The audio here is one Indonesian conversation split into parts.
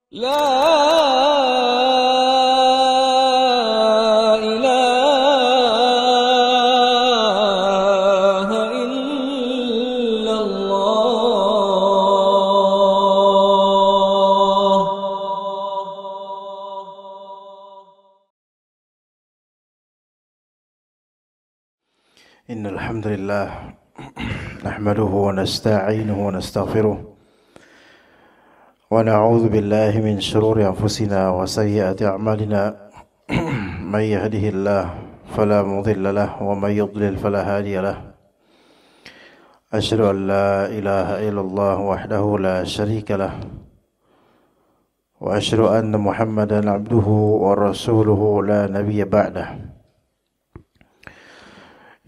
لا إله إلا الله. إن الحمد لله نحمده ونستعينه ونستغفره ونعوذ بالله من شرور أنفسنا وسيئات أعمالنا من يهده الله فلا مضل له ومن يضلل فلا هادي له أشهد أن لا إله إلا الله وحده لا شريك له وأشهد أن محمدا عبده ورسوله لا نبي بعده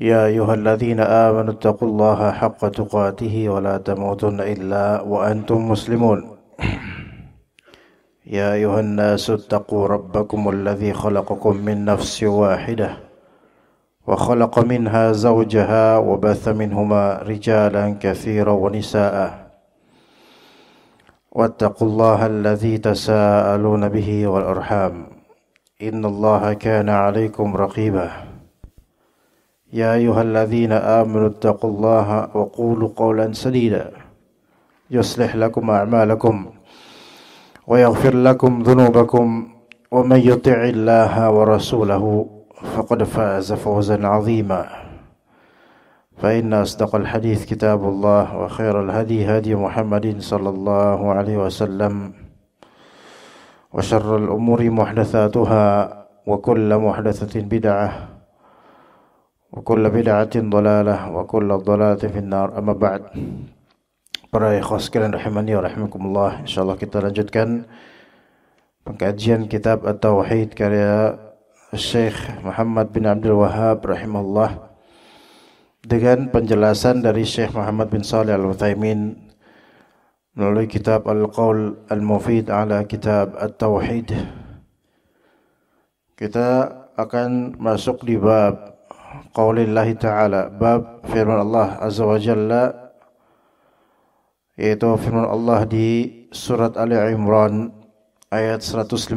يا أيها الذين آمنوا اتقوا الله حق تقاته ولا تموتن إلا وأنتم مسلمون يا أيها الناس اتقوا ربكم الذي خلقكم من نفس واحدة وخلق منها زوجها وبث منهما رجالا كثيرا ونساء واتقوا الله الذي تساءلون به والأرحام إن الله كان عليكم رقيبا يا أيها الذين آمنوا اتقوا الله وقولوا قولا سديدا يصلح لكم أعمالكم ويغفر لكم ذنوبكم ومن يطع الله ورسوله فقد فاز فوزا عظيما فإن أصدق الحديث كتاب الله وخير الهدي هدي محمد صلى الله عليه وسلم وشر الأمور محدثاتها وكل محدثة بدعة وكل بدعة ضلالة وكل ضلالة في النار. أما بعد. Para ikhwah sekalian rahimani wa rahimakumullah, insyaallah kita lanjutkan pengkajian kitab At-Tauhid karya Syekh Muhammad bin Abdul Wahhab rahimahullah dengan penjelasan dari Syekh Muhammad bin Shalih Al-Utsaimin melalui kitab Al-Qaul Al-Mufid ala kitab At-Tauhid. Kita akan masuk di bab Qaulillahi ta'ala, bab firman Allah azza wa jalla, yaitu firman Allah di surat Ali Imran ayat 154.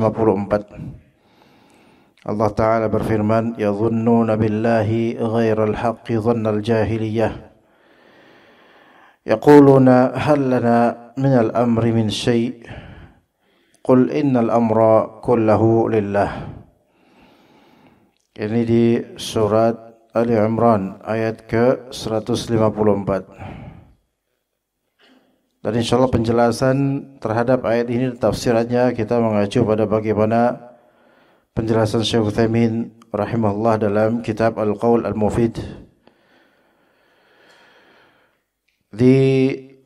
Allah Ta'ala berfirman, yadhunnuna billahi ghairal haqqi dhannal jahiliyah yaquluna hal lana minal amri min syai' qul innal amra kullahu lillah. Ini di surat Ali Imran ayat ke 154. Dan insyaallah penjelasan terhadap ayat ini, tafsirannya kita mengacu pada bagaimana penjelasan Syekh Utsaimin rahimahullah dalam kitab Al-Qaul Al-Mufid. Di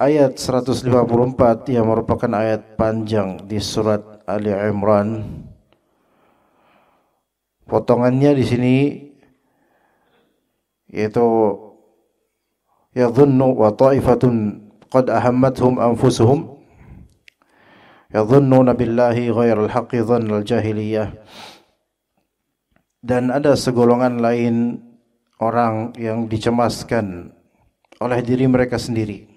ayat 154 yang merupakan ayat panjang di surat Ali Imran, potongannya di sini yaitu yadhunnu wa ta'ifatun qad ahammathum anfusuhum yadhunnuna billahi ghairal haqqi dhannal jahiliyah. Dan ada segolongan lain orang yang dicemaskan oleh diri mereka sendiri,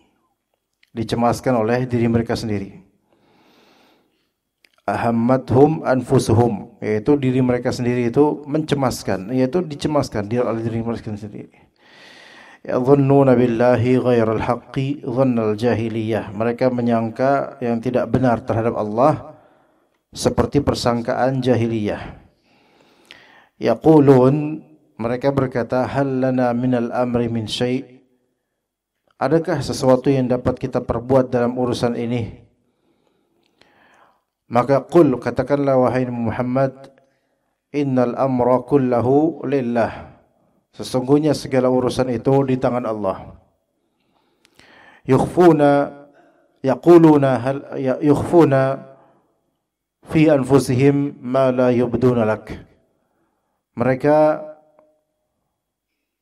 dicemaskan oleh diri mereka sendiri. Ahammathum anfusuhum, yaitu diri mereka sendiri itu mencemaskan, yaitu dicemaskan oleh diri mereka sendiri. Yadhunnuna billahi ghairal haqqi dhannal jahiliyah. Mereka menyangka yang tidak benar terhadap Allah seperti persangkaan jahiliyah. Yaqulun, mereka berkata, hal lana minal amri min syai'. Adakah sesuatu yang dapat kita perbuat dalam urusan ini? Maka qul, katakanlah wahai Muhammad, innal amra kullahu lillah. Sesungguhnya segala urusan itu di tangan Allah. Yukhfuna fi anfusihim ma la yubduna lak. Mereka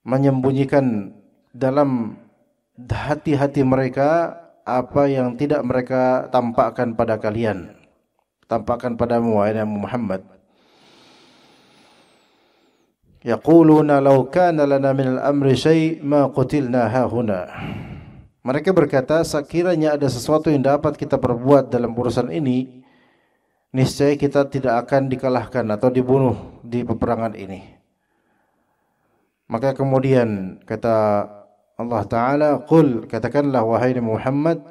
menyembunyikan dalam hati-hati mereka apa yang tidak mereka tampakkan pada kalian, tampakkan padamu wahai Muhammad. Yaquluna law kana lana minal amri syai' ma qutilna hahuna. Mereka berkata, sekiranya ada sesuatu yang dapat kita perbuat dalam urusan ini, niscaya kita tidak akan dikalahkan atau dibunuh di peperangan ini. Maka kemudian kata Allah Ta'ala, qul, katakanlah wahai Muhammad,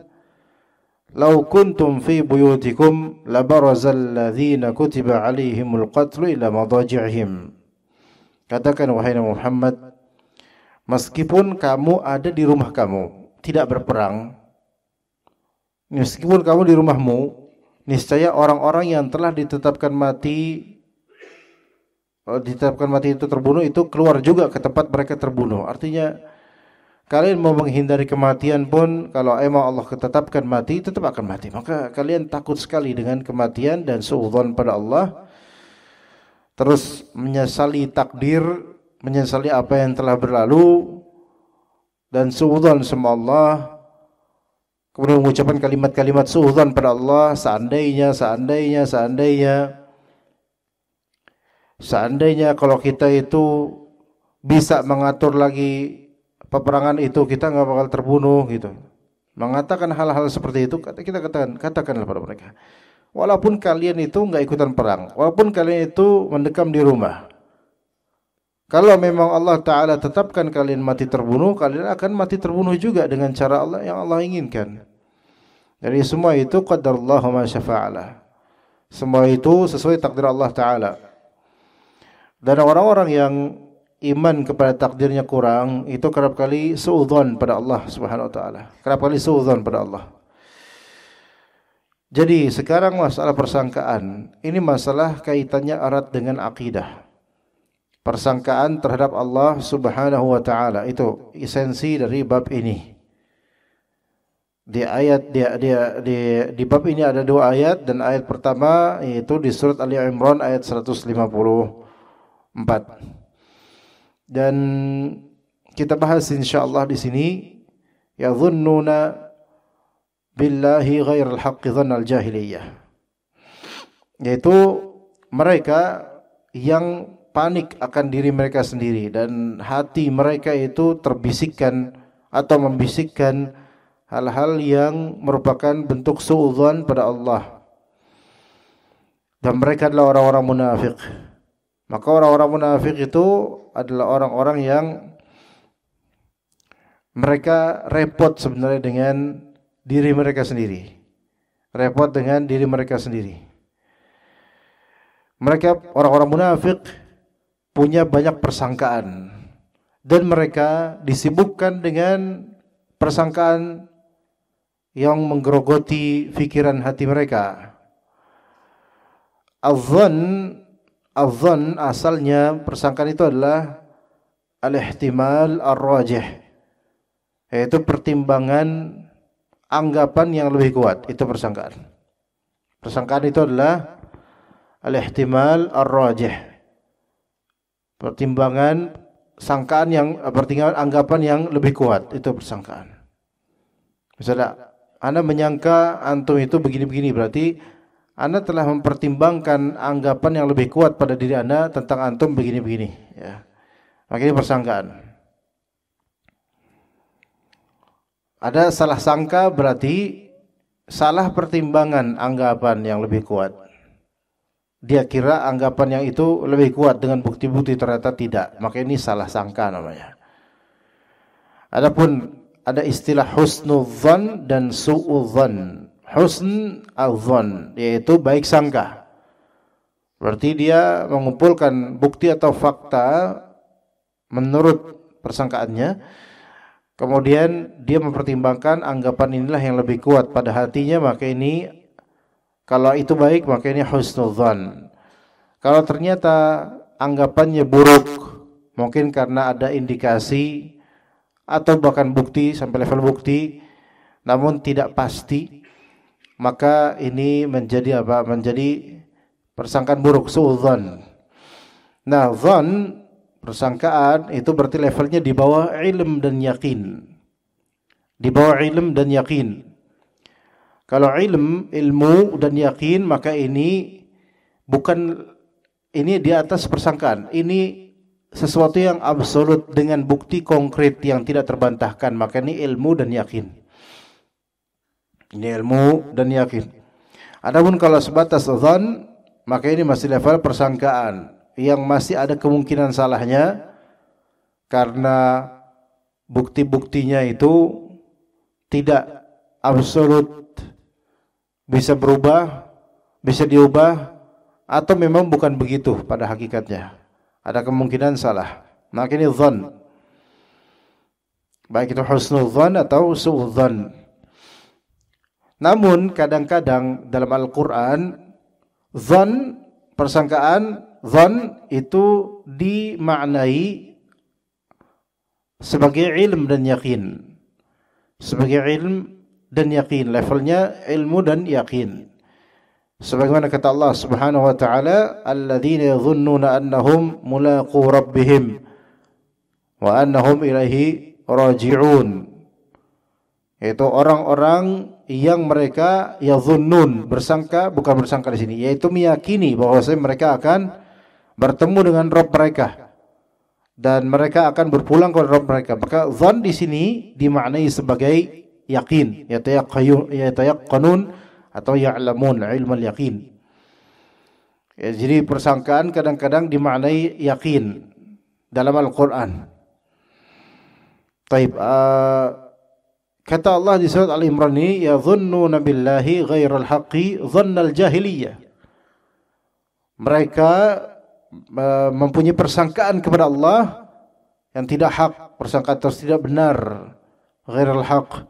law kuntum fi buyutikum labarazal ladzina kutiba alaihimul qatlu ila madaji'ihim. Katakan wahai Muhammad, meskipun kamu ada di rumah kamu, tidak berperang, meskipun kamu di rumahmu, niscaya orang-orang yang telah ditetapkan mati itu terbunuh, itu keluar juga ke tempat mereka terbunuh. Artinya kalian mau menghindari kematian pun, kalau emang Allah ketetapkan mati, tetap akan mati. Maka kalian takut sekali dengan kematian dan suudzon pada Allah, terus menyesali takdir, menyesali apa yang telah berlalu, dan suudzon sama Allah, kemudian mengucapkan kalimat-kalimat suudzon pada Allah, seandainya kalau kita itu bisa mengatur lagi peperangan itu, kita nggak bakal terbunuh gitu. Mengatakan hal-hal seperti itu, kita katakanlah pada mereka, walaupun kalian itu nggak ikutan perang, walaupun kalian itu mendekam di rumah, kalau memang Allah Ta'ala tetapkan kalian mati terbunuh, kalian akan mati terbunuh juga dengan cara Allah yang Allah inginkan. Jadi semua itu qadarullah ma syafa'ala, semua itu sesuai takdir Allah Ta'ala. Dan orang-orang yang iman kepada takdirnya kurang, itu kerap kali suudzon pada Allah Subhanahu wa taala. Kerap kali suudzon pada Allah. Jadi sekarang masalah persangkaan, ini masalah kaitannya erat dengan akidah. Persangkaan terhadap Allah Subhanahu wa taala itu esensi dari bab ini. Di bab ini ada dua ayat, dan ayat pertama yaitu di surat Ali Imran ayat 154. Dan kita bahas insyaallah di sini, yadhunnuna billahi ghairal haqqi dhannal jahiliyah, yaitu mereka yang panik akan diri mereka sendiri dan hati mereka itu terbisikkan atau membisikkan hal-hal yang merupakan bentuk suudzon pada Allah, dan mereka adalah orang-orang munafik. Maka orang-orang munafik itu adalah orang-orang yang mereka repot sebenarnya dengan diri mereka sendiri. Repot dengan diri mereka sendiri. Mereka orang-orang munafik punya banyak persangkaan, dan mereka disibukkan dengan persangkaan yang menggerogoti pikiran hati mereka. Al-dhann asalnya persangkaan itu adalah al-ihtimal ar-rajih, yaitu pertimbangan anggapan yang lebih kuat. Itu persangkaan. Persangkaan itu adalah al-ihtimal ar-rajih, pertimbangan anggapan yang lebih kuat. Itu persangkaan. Misalnya Anda menyangka antum itu begini-begini, berarti Anda telah mempertimbangkan anggapan yang lebih kuat pada diri Anda tentang antum begini-begini, ya. Maka ini persangkaan. Ada salah sangka, berarti salah pertimbangan anggapan yang lebih kuat. Dia kira anggapan yang itu lebih kuat dengan bukti-bukti, ternyata tidak. Maka ini salah sangka namanya. Adapun ada istilah husnudzan dan su'udzan. Husn al-dhann, yaitu baik sangka. Berarti dia mengumpulkan bukti atau fakta menurut persangkaannya, kemudian dia mempertimbangkan anggapan inilah yang lebih kuat pada hatinya, maka ini, kalau itu baik, maka ini husnudzan. Kalau ternyata anggapannya buruk, mungkin karena ada indikasi atau bahkan bukti sampai level bukti, namun tidak pasti, maka ini menjadi apa? Menjadi persangkaan buruk, suudzon. Nah, dzan, persangkaan itu berarti levelnya di bawah ilm dan yakin. Di bawah ilm dan yakin. Kalau ilmu dan yakin, maka ini bukan, ini di atas persangkaan. Ini sesuatu yang absolut dengan bukti konkret yang tidak terbantahkan, maka ini ilmu dan yakin. Ini ilmu dan yakin. Adapun kalau sebatas dzan, maka ini masih level persangkaan yang masih ada kemungkinan salahnya karena bukti-buktinya itu tidak absolut, bisa berubah, bisa diubah, atau memang bukan begitu pada hakikatnya. Ada kemungkinan salah. Maka ini dzan. Baik itu husnul dzan atau su'udzan dzan. Namun kadang-kadang dalam Al-Qur'an dzan, persangkaan dzan itu dimaknai sebagai ilm dan yakin. Sebagai ilm dan yakin, levelnya ilmu dan yakin. Sebagaimana kata Allah Subhanahu wa taala, alladzina yadhunnuna annahum mulaqu rabbihim wa annahum ilaihi raji'un. Itu orang-orang yang mereka yadhunnun, bersangka, bukan bersangka di sini, yaitu meyakini bahwasanya mereka akan bertemu dengan Rabb mereka dan mereka akan berpulang kepada Rabb mereka. Maka dzan di sini dimaknai sebagai yakin, yatayaqqanun atau ya'lamun, ilmu yakin. Ya, jadi persangkaan kadang-kadang dimaknai yakin dalam Al-Qur'an. Taib, kata Allah di surat Al-Imran ini, yadhunnuna billahi ghairal haqqi dhannal jahiliyah. Mereka mempunyai persangkaan kepada Allah yang tidak hak, persangkaan tersebut tidak benar, ghairal haqq,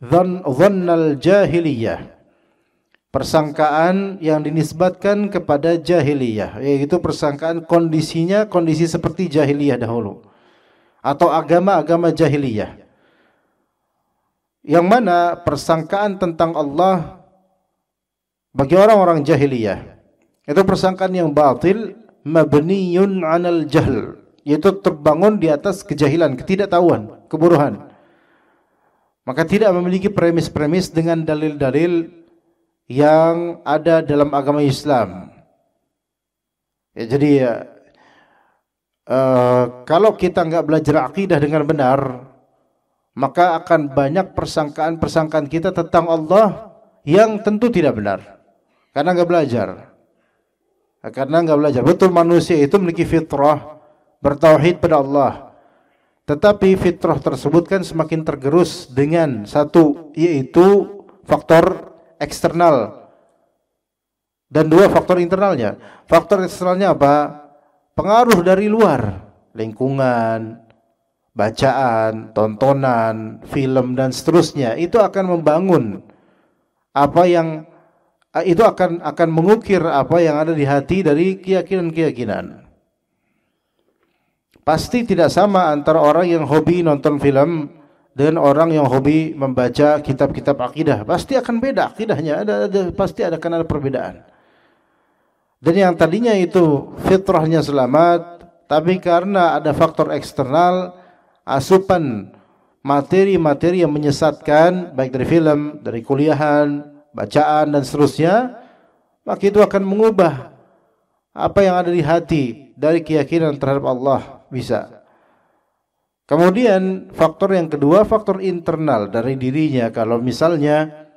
dhannal jahiliyah. Persangkaan yang dinisbatkan kepada jahiliyah, yaitu persangkaan kondisinya kondisi seperti jahiliyah dahulu atau agama-agama jahiliyah, yang mana persangkaan tentang Allah bagi orang-orang jahiliyah itu persangkaan yang batil, mabniyun 'alal jahl, yaitu terbangun di atas kejahilan, ketidaktahuan, kebodohan. Maka tidak memiliki premis-premis dengan dalil-dalil yang ada dalam agama Islam. Ya, jadi kalau kita nggak belajar akidah dengan benar, maka akan banyak persangkaan-persangkaan kita tentang Allah yang tentu tidak benar, karena nggak belajar. Betul, manusia itu memiliki fitrah bertauhid pada Allah, tetapi fitrah tersebut kan semakin tergerus dengan satu, yaitu faktor eksternal, dan dua, faktor internalnya. Faktor eksternalnya apa? Pengaruh dari luar, lingkungan, bacaan, tontonan, film dan seterusnya. Itu akan membangun apa yang itu akan mengukir apa yang ada di hati dari keyakinan-keyakinan. Pasti tidak sama antara orang yang hobi nonton film dengan orang yang hobi membaca kitab-kitab akidah. Pasti akan beda akidahnya, pasti akan ada perbedaan. Dan yang tadinya itu fitrahnya selamat, tapi karena ada faktor eksternal, asupan materi-materi yang menyesatkan, baik dari film, dari kuliahan, bacaan dan seterusnya, maka itu akan mengubah apa yang ada di hati dari keyakinan terhadap Allah, bisa. Kemudian faktor yang kedua, faktor internal dari dirinya. Kalau misalnya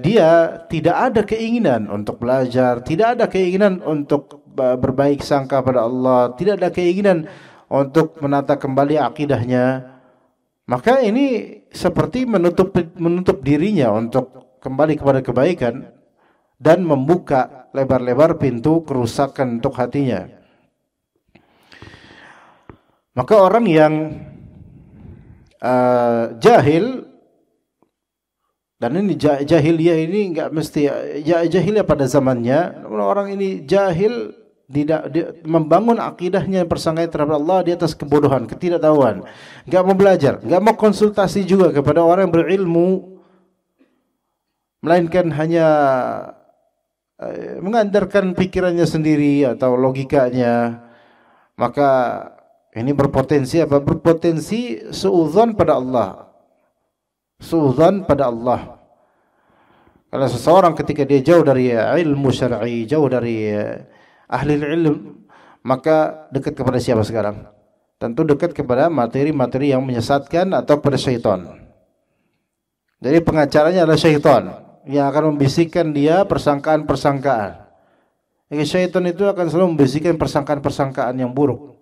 dia tidak ada keinginan untuk belajar, tidak ada keinginan untuk berbaik sangka pada Allah, tidak ada keinginan untuk menata kembali akidahnya, maka ini seperti menutup dirinya untuk kembali kepada kebaikan dan membuka lebar-lebar pintu kerusakan untuk hatinya. Maka orang yang jahil, dan ini jahiliyah ini enggak mesti jahiliyah pada zamannya, orang ini jahil, tidak membangun akidahnya, persangkaan terhadap Allah di atas kebodohan, ketidaktahuan, enggak mau belajar, enggak mau konsultasi juga kepada orang yang berilmu, melainkan hanya mengandalkan pikirannya sendiri atau logikanya. Maka ini berpotensi apa? Berpotensi suudzon pada Allah. Suudzon pada Allah. Kalau seseorang ketika dia jauh dari ilmu syar'i, jauh dari ahli ilm, maka dekat kepada siapa sekarang? Tentu dekat kepada materi-materi yang menyesatkan atau kepada syaitan. Jadi pengacaranya adalah syaitan. yang akan membisikkan dia persangkaan-persangkaan. Jadi syaitan itu akan selalu membisikkan persangkaan-persangkaan yang buruk.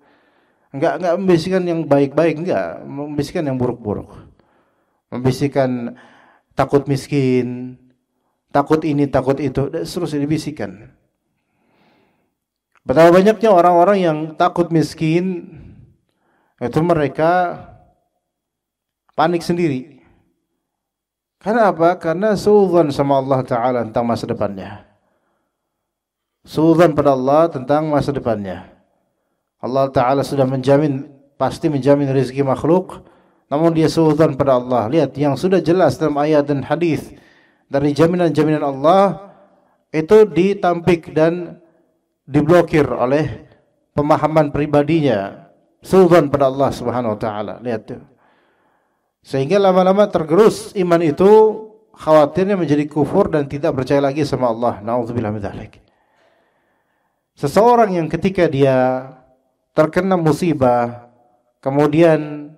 Enggak membisikkan yang baik-baik, enggak, membisikkan yang buruk-buruk. Membisikkan takut miskin, takut ini, takut itu, dan seterusnya dibisikkan. Betapa banyaknya orang-orang yang takut miskin, itu mereka panik sendiri. Karena apa? Karena suudzon sama Allah Ta'ala tentang masa depannya. Suudzon pada Allah tentang masa depannya. Allah Ta'ala sudah menjamin, pasti menjamin rezeki makhluk, namun dia suudzon pada Allah. Lihat, yang sudah jelas dalam ayat dan hadis dari jaminan-jaminan Allah itu ditampik dan diblokir oleh pemahaman pribadinya. Suudzon pada Allah Subhanahu wa taala. Lihat tuh. Sehingga lama-lama tergerus iman itu, khawatirnya menjadi kufur dan tidak percaya lagi sama Allah. Nauzubillah min dzalik. Seseorang yang ketika dia terkena musibah, kemudian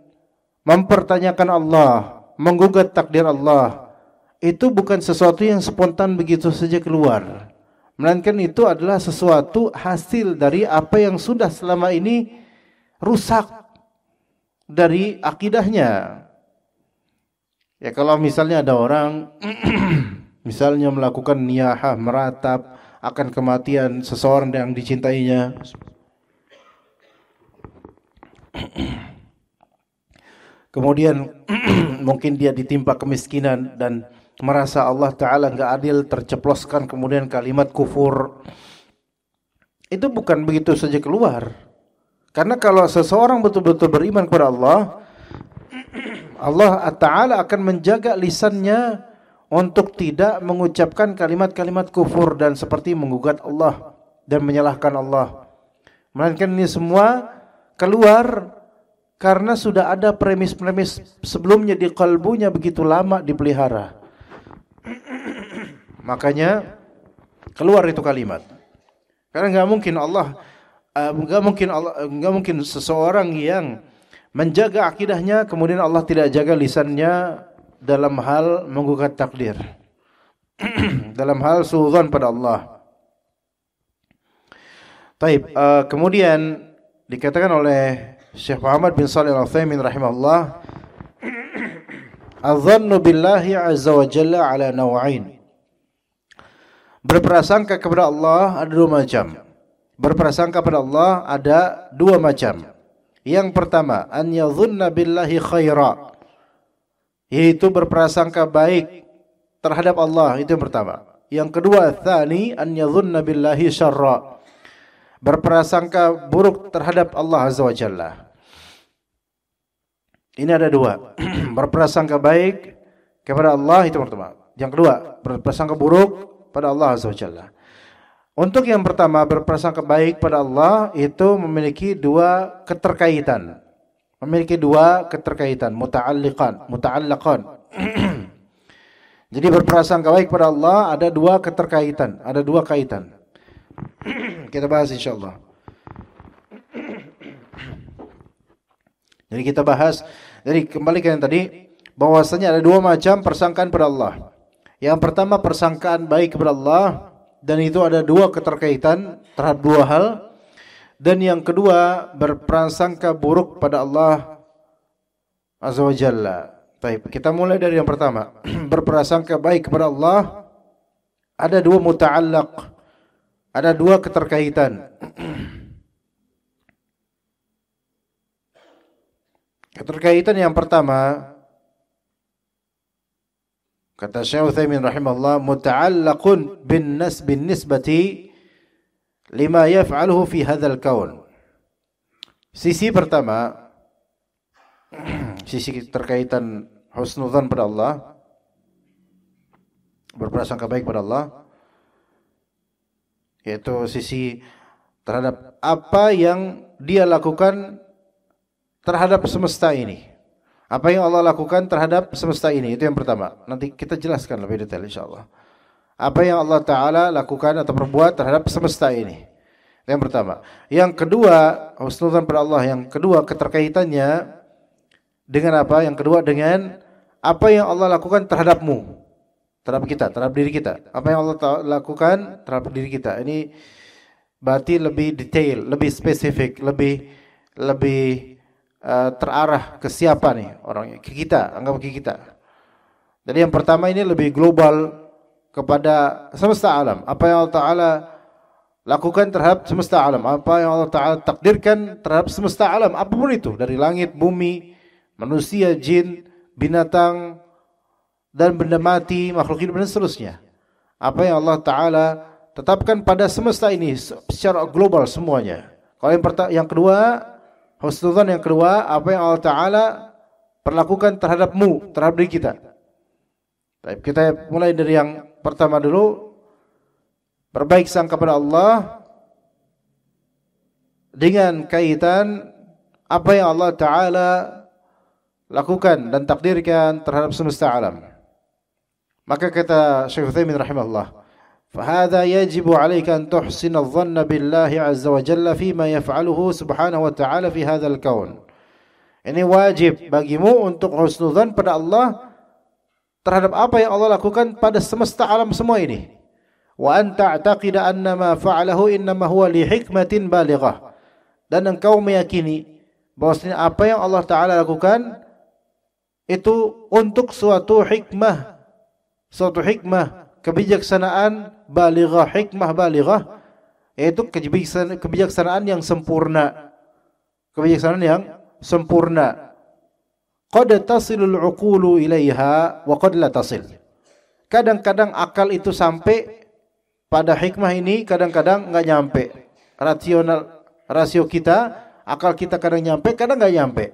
mempertanyakan Allah, menggugat takdir Allah, itu bukan sesuatu yang spontan begitu saja keluar, melainkan itu adalah sesuatu hasil dari apa yang sudah selama ini rusak dari akidahnya. Ya, kalau misalnya ada orang misalnya melakukan niyahah, meratap akan kematian seseorang yang dicintainya, kemudian mungkin dia ditimpa kemiskinan dan merasa Allah Ta'ala enggak adil, terceploskan kemudian kalimat kufur, itu bukan begitu saja keluar. Karena kalau seseorang betul-betul beriman kepada Allah, Allah Ta'ala akan menjaga lisannya untuk tidak mengucapkan kalimat-kalimat kufur dan seperti menggugat Allah dan menyalahkan Allah. Melainkan ini semua keluar karena sudah ada premis-premis sebelumnya di kalbunya begitu lama dipelihara. Makanya keluar itu kalimat. Karena enggak mungkin seseorang yang menjaga akidahnya kemudian Allah tidak jaga lisannya dalam hal menggugat takdir. Dalam hal suudzon pada Allah. Taib, kemudian dikatakan oleh Syekh Muhammad bin Shalih Al-Utsaimin rahimahullah, "Adzannu billahi azza wa jalla ala naw'ain." Berprasangka kepada Allah ada dua macam. Berprasangka pada Allah ada dua macam. Yang pertama, an yadhunna billahi khaira, yaitu berprasangka baik terhadap Allah, itu yang pertama. Yang kedua, tsani an yadhunna billahi syarra, berprasangka buruk terhadap Allah azza wa jalla. Ini ada dua. Berprasangka baik kepada Allah, itu pertama. Yang kedua, berprasangka buruk pada Allah azza wa jalla. Untuk yang pertama, berprasangka baik pada Allah itu memiliki dua keterkaitan. Muta'allaqan. Jadi berprasangka baik pada Allah ada dua keterkaitan, ada dua kaitan. Kita bahas insyaallah. Jadi kembali ke yang tadi, bahwasanya ada dua macam persangkaan pada Allah. Yang pertama persangkaan baik kepada Allah, dan itu ada dua keterkaitan terhadap dua hal. Dan yang kedua berprasangka buruk pada Allah azza wa jalla. Baik, kita mulai dari yang pertama. Berprasangka baik kepada Allah ada dua muta'allaq, ada dua keterkaitan. Keterkaitan yang pertama, kata Syekh Utsaimin rahimahullah, muta'allaqun bin nisbati lima yaf'aluhu fi hadzal kaun. Sisi pertama, sisi terkaitan husnudzan pada Allah, berprasangka baik pada Allah, yaitu sisi terhadap apa yang dia lakukan terhadap semesta ini. Apa yang Allah lakukan terhadap semesta ini, itu yang pertama. Nanti kita jelaskan lebih detail insyaallah. Apa yang Allah Ta'ala lakukan atau perbuat terhadap semesta ini, itu yang pertama. Yang kedua, husnudzan pada Allah. Yang kedua, keterkaitannya dengan apa? Yang kedua dengan apa yang Allah lakukan terhadapmu. terhadap diri kita. Apa yang Allah lakukan terhadap diri kita. Ini berarti lebih detail, lebih spesifik, lebih terarah ke siapa nih orangnya? Ke kita, anggap ke kita. Jadi yang pertama ini lebih global kepada semesta alam. Apa yang Allah Ta'ala lakukan terhadap semesta alam. Apa yang Allah Ta'ala takdirkan terhadap semesta alam. Apapun itu. Dari langit, bumi, manusia, jin, binatang, dan benda mati, makhluk hidup, dan seterusnya. Apa yang Allah Ta'ala tetapkan pada semesta ini secara global semuanya. Kalau yang kedua, husnudzan yang kedua, apa yang Allah Ta'ala perlakukan terhadapmu, terhadap diri kita. Baik, kita mulai dari yang pertama dulu. Berbaik sangka kepada Allah dengan kaitan apa yang Allah Ta'ala lakukan dan takdirkan terhadap semesta alam. Maka kata Syekh Utsaimin rahimahullah, فهذا يجب عليك أن تحسن الظن بالله عز وجل فيما يفعله سبحانه وتعالى في هذا الكون. Ini wajib bagimu untuk husnudzan pada Allah terhadap apa yang Allah lakukan pada semesta alam semua ini. Wa anta ta'taqida anna ma fa'alahu innama huwa li hikmatin balighah. Dan engkau meyakini bahwasanya apa yang Allah Ta'ala lakukan itu untuk suatu hikmah, kebijaksanaan balighah, hikmah balighah, yaitu kebijaksanaan yang sempurna. Kebijaksanaan yang sempurna. Qad tasilul uqulu ilaiha wa qad la tasil. Kadang-kadang akal itu sampai pada hikmah ini, kadang-kadang enggak nyampe. Rasio kita, akal kita kadang nyampe, kadang enggak nyampe.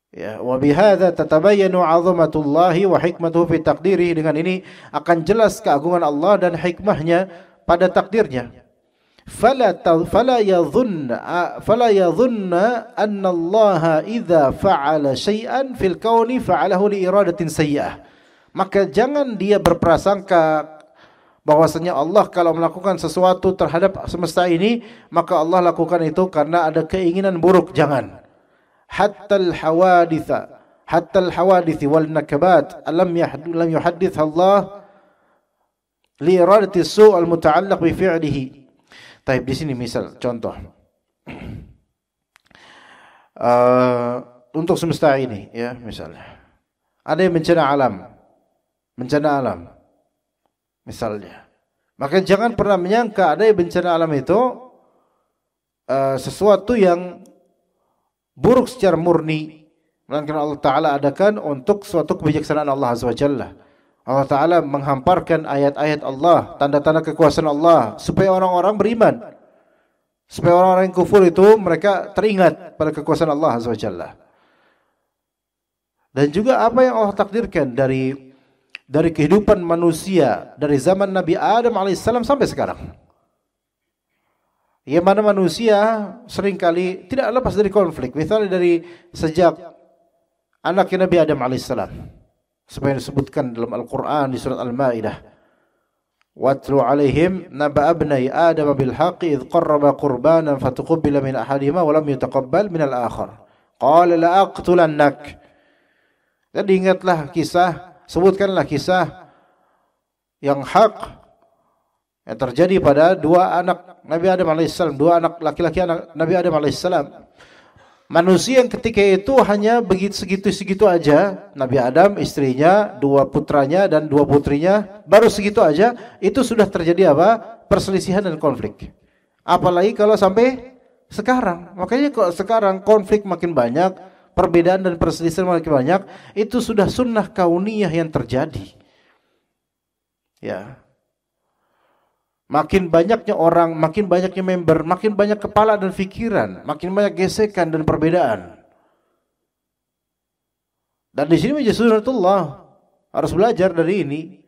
Ya, wa bihadza tatabayyanu 'azamatullahi wa hikmatuhu fi taqdirihi. Dengan ini akan jelas keagungan Allah dan hikmahnya pada takdirnya. Fala yadhunna anna Allah idza fa'ala syai'an fil kauni fa'alahu li iradatin sayyi'ah. Maka jangan dia berprasangka bahwasanya Allah kalau melakukan sesuatu terhadap semesta ini, maka Allah lakukan itu karena ada keinginan buruk. Jangan. Hatta al-hawadith wal nakabat lam yuhaddith Allah li iradati su' al-muta'allaq bi fi'lihi. Taib, di sini misal contoh. Untuk semesta ini ya, misalnya ada yang bencana alam misalnya, maka jangan pernah menyangka ada yang bencana alam itu sesuatu yang buruk secara murni, melainkan Allah Ta'ala adakan untuk suatu kebijaksanaan Allah Azza wa Jalla. Allah Ta'ala menghamparkan ayat-ayat Allah, tanda-tanda kekuasaan Allah, supaya orang-orang beriman, supaya orang-orang yang kufur itu mereka teringat pada kekuasaan Allah Azza wa Jalla. Dan juga apa yang Allah takdirkan dari kehidupan manusia dari zaman Nabi Adam alaihissalam sampai sekarang. Yang mana manusia seringkali tidak lepas dari konflik. Misalnya dari sejak anaknya Nabi Adam alaihissalam, seperti yang disebutkan dalam Al-Quran di surat Al-Ma'idah. Watlu alaihim naba abnai Adam bil haqqi idh qarraba qurbanan fatuqabbala min ahadihima wa lam yutaqabbal min al-akhar. Qala la aqtulannak. Jadi ingatlah sebutkanlah kisah yang hak yang terjadi pada dua anak Nabi Adam alaihissalam, dua anak laki-laki anak Nabi Adam alaihissalam. Manusia yang ketika itu hanya segitu aja. Nabi Adam, istrinya, dua putranya dan dua putrinya, baru segitu aja. Itu sudah terjadi apa? Perselisihan dan konflik. Apalagi kalau sampai sekarang. Makanya kalau sekarang konflik makin banyak, perbedaan dan perselisihan makin banyak, itu sudah sunnah kauniyah yang terjadi. Ya. Makin banyaknya orang, makin banyaknya member, makin banyak kepala dan pikiran, makin banyak gesekan dan perbedaan. Dan di sini menjadi sunnatullah, harus belajar dari ini.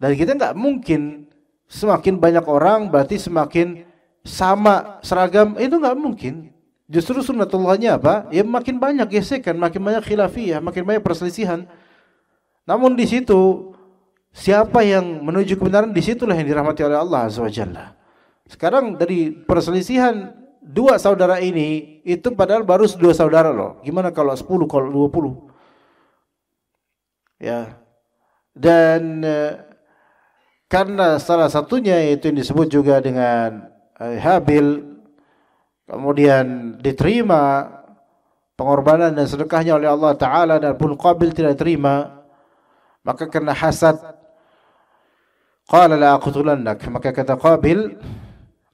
Dan kita nggak mungkin semakin banyak orang berarti semakin sama seragam, itu nggak mungkin. Justru sunnatullahnya apa? Ya makin banyak gesekan, makin banyak khilafiyah, makin banyak perselisihan. Namun di situ siapa yang menuju kebenaran, disitulah yang dirahmati oleh Allah Azza wa Jalla. Sekarang dari perselisihan dua saudara ini, itu padahal baru dua saudara loh. Gimana kalau 10, kalau 20? Ya. Dan karena salah satunya yaitu yang disebut juga dengan Habil, kemudian diterima pengorbanan dan sedekahnya oleh Allah Ta'ala, dan pun Qabil tidak terima, maka karena hasad, qala la aqtulannak, maka kata Qabil,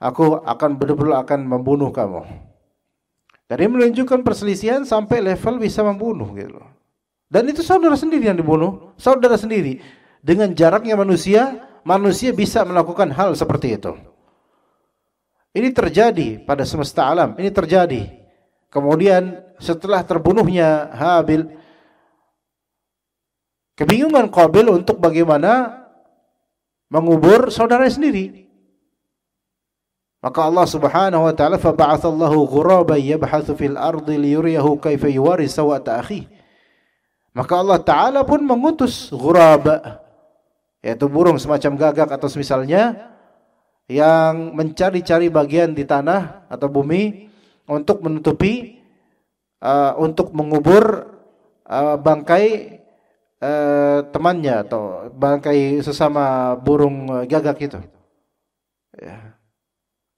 aku akan benar-benar akan membunuh kamu. Dari menunjukkan perselisihan sampai level bisa membunuh gitu. Dan itu saudara sendiri yang dibunuh, saudara sendiri. Dengan jaraknya manusia bisa melakukan hal seperti itu. Ini terjadi pada semesta alam, ini terjadi. Kemudian setelah terbunuhnya Habil, kebingungan Qabil untuk bagaimana mengubur saudara sendiri. Maka Allah Subhanahu wa taala fa ba'atsallahu ghuraban yabhathu fil ardi liyuriyahu kaifa yuwari sawata akhi. Maka Allah Taala pun mengutus ghuraba, yaitu burung semacam gagak atau semisalnya, yang mencari-cari bagian di tanah atau bumi untuk menutupi, untuk mengubur bangkai temannya atau bangkai sesama burung gagak itu. Ya.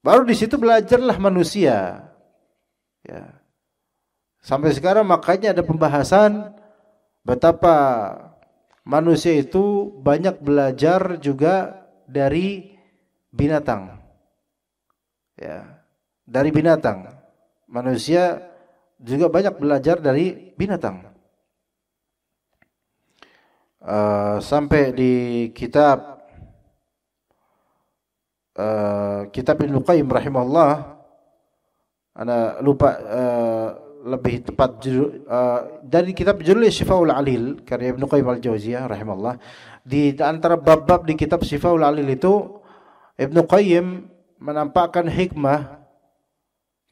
Baru di situ belajarlah manusia. Ya. Sampai sekarang makanya ada pembahasan betapa manusia itu banyak belajar juga dari binatang. Ya. Dari binatang. Manusia juga banyak belajar dari binatang. Sampai di kitab Ibnu Qayyim rahimahullah, ana lupa lebih tepat dari kitab judulnya Syifaul Alil karya Ibnu Qayyim al-Jauziyah rahimahullah. Di antara bab-bab di kitab Syifaul Alil itu Ibnu Qayyim menampakkan hikmah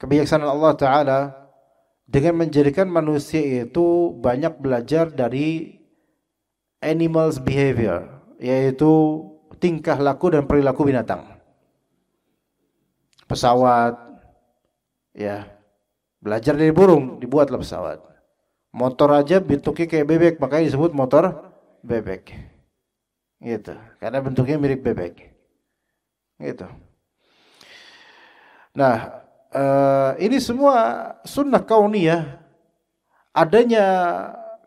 kebijaksanaan Allah Ta'ala dengan menjadikan manusia itu banyak belajar dari animals behavior, yaitu tingkah laku dan perilaku binatang. Pesawat, ya, belajar dari burung, dibuatlah pesawat. Motor aja bentuknya kayak bebek, makanya disebut motor bebek. Gitu, karena bentuknya mirip bebek. Gitu. Nah, ini semua sunnah kauniyah. Adanya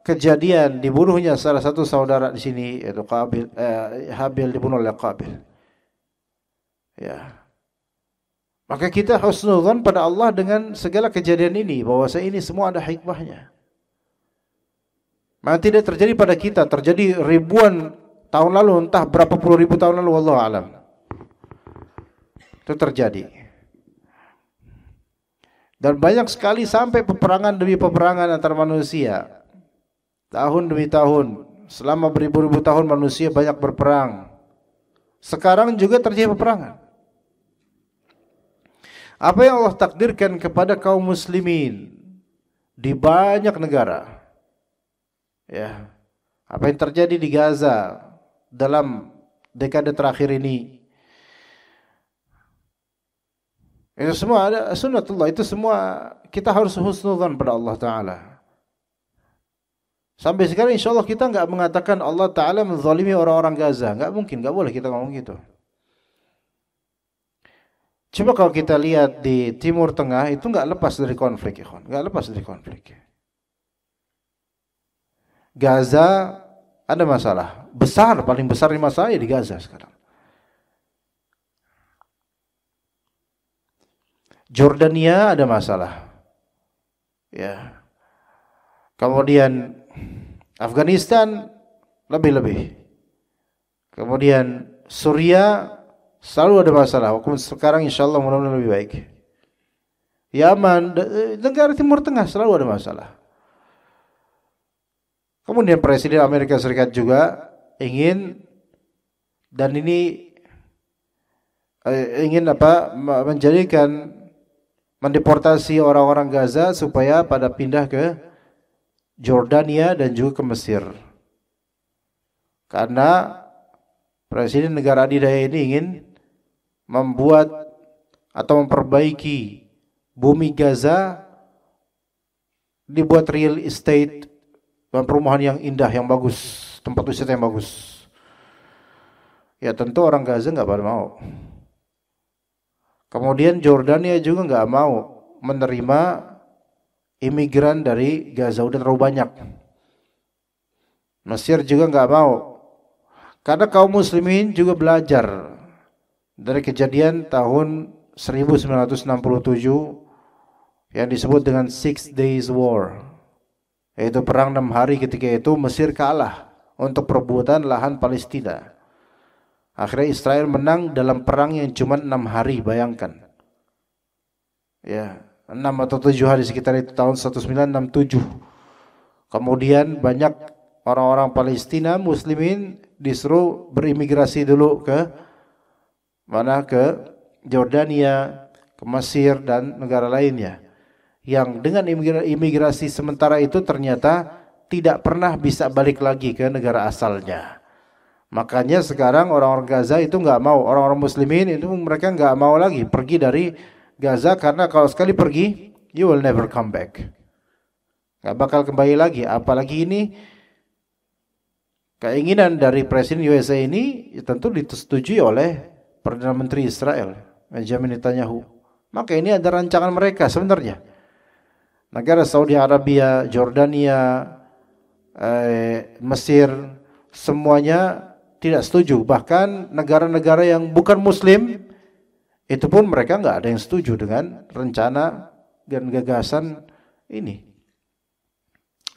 kejadian dibunuhnya salah satu saudara di sini, yaitu Habil dibunuh oleh Qabil. Ya. Maka kita husnudzan pada Allah dengan segala kejadian ini, bahwa ini semua ada hikmahnya. Maka tidak terjadi pada kita, terjadi ribuan tahun lalu, entah berapa puluh ribu tahun lalu, wallahu alam. Itu terjadi. Dan banyak sekali sampai peperangan demi peperangan antar manusia. Tahun demi tahun, selama beribu-ribu tahun manusia banyak berperang. Sekarang juga terjadi peperangan. Apa yang Allah takdirkan kepada kaum muslimin di banyak negara, ya, apa yang terjadi di Gaza dalam dekade terakhir ini, itu semua ada sunnatullah, itu semua kita harus husnudzan pada Allah Ta'ala. Sampai sekarang insya Allah kita enggak mengatakan Allah Ta'ala menzalimi orang-orang Gaza, enggak mungkin, enggak boleh kita ngomong gitu. Coba kalau kita lihat di Timur Tengah, itu enggak lepas dari konflik, enggak lepas dari konflik. Gaza ada masalah besar, paling besar di masalah di Gaza sekarang. Jordania ada masalah, ya. Kemudian Afghanistan lebih-lebih. Kemudian Suriah selalu ada masalah. Walaupun sekarang insya Allah mudah-mudahan lebih baik. Yaman, negara Timur Tengah selalu ada masalah. Kemudian Presiden Amerika Serikat juga ingin, dan ini ingin mendeportasi orang-orang Gaza supaya pada pindah ke Jordania dan juga ke Mesir. Karena Presiden negara adidaya ini ingin membuat atau memperbaiki bumi Gaza, dibuat real estate dan perumahan yang indah, yang bagus, tempat wisata yang bagus. Ya tentu orang Gaza nggak pada mau. Kemudian Jordania juga nggak mau menerima imigran dari Gaza, udah terlalu banyak. Mesir juga nggak mau. Karena kaum muslimin juga belajar dari kejadian tahun 1967 yang disebut dengan Six Days War, yaitu perang 6 hari. Ketika itu Mesir kalah untuk perebutan lahan Palestina. Akhirnya Israel menang dalam perang yang cuma 6 hari, bayangkan. Ya, 6 atau 7 hari sekitar itu, tahun 1967. Kemudian banyak orang-orang Palestina muslimin disuruh berimigrasi dulu ke mana, ke Jordania, ke Mesir dan negara lainnya. Yang dengan imigrasi sementara itu ternyata tidak pernah bisa balik lagi ke negara asalnya. Makanya sekarang orang-orang Gaza itu nggak mau, orang-orang muslimin itu mereka nggak mau lagi pergi dari Gaza, karena kalau sekali pergi, you will never come back. Nggak bakal kembali lagi. Apalagi ini keinginan dari Presiden USA ini tentu disetujui oleh Perdana Menteri Israel, Benjamin Netanyahu. Maka ini ada rancangan mereka sebenarnya. Negara Saudi Arabia, Jordania, Mesir, semuanya tidak setuju. Bahkan negara-negara yang bukan Muslim itu pun mereka nggak ada yang setuju dengan rencana dan gagasan ini.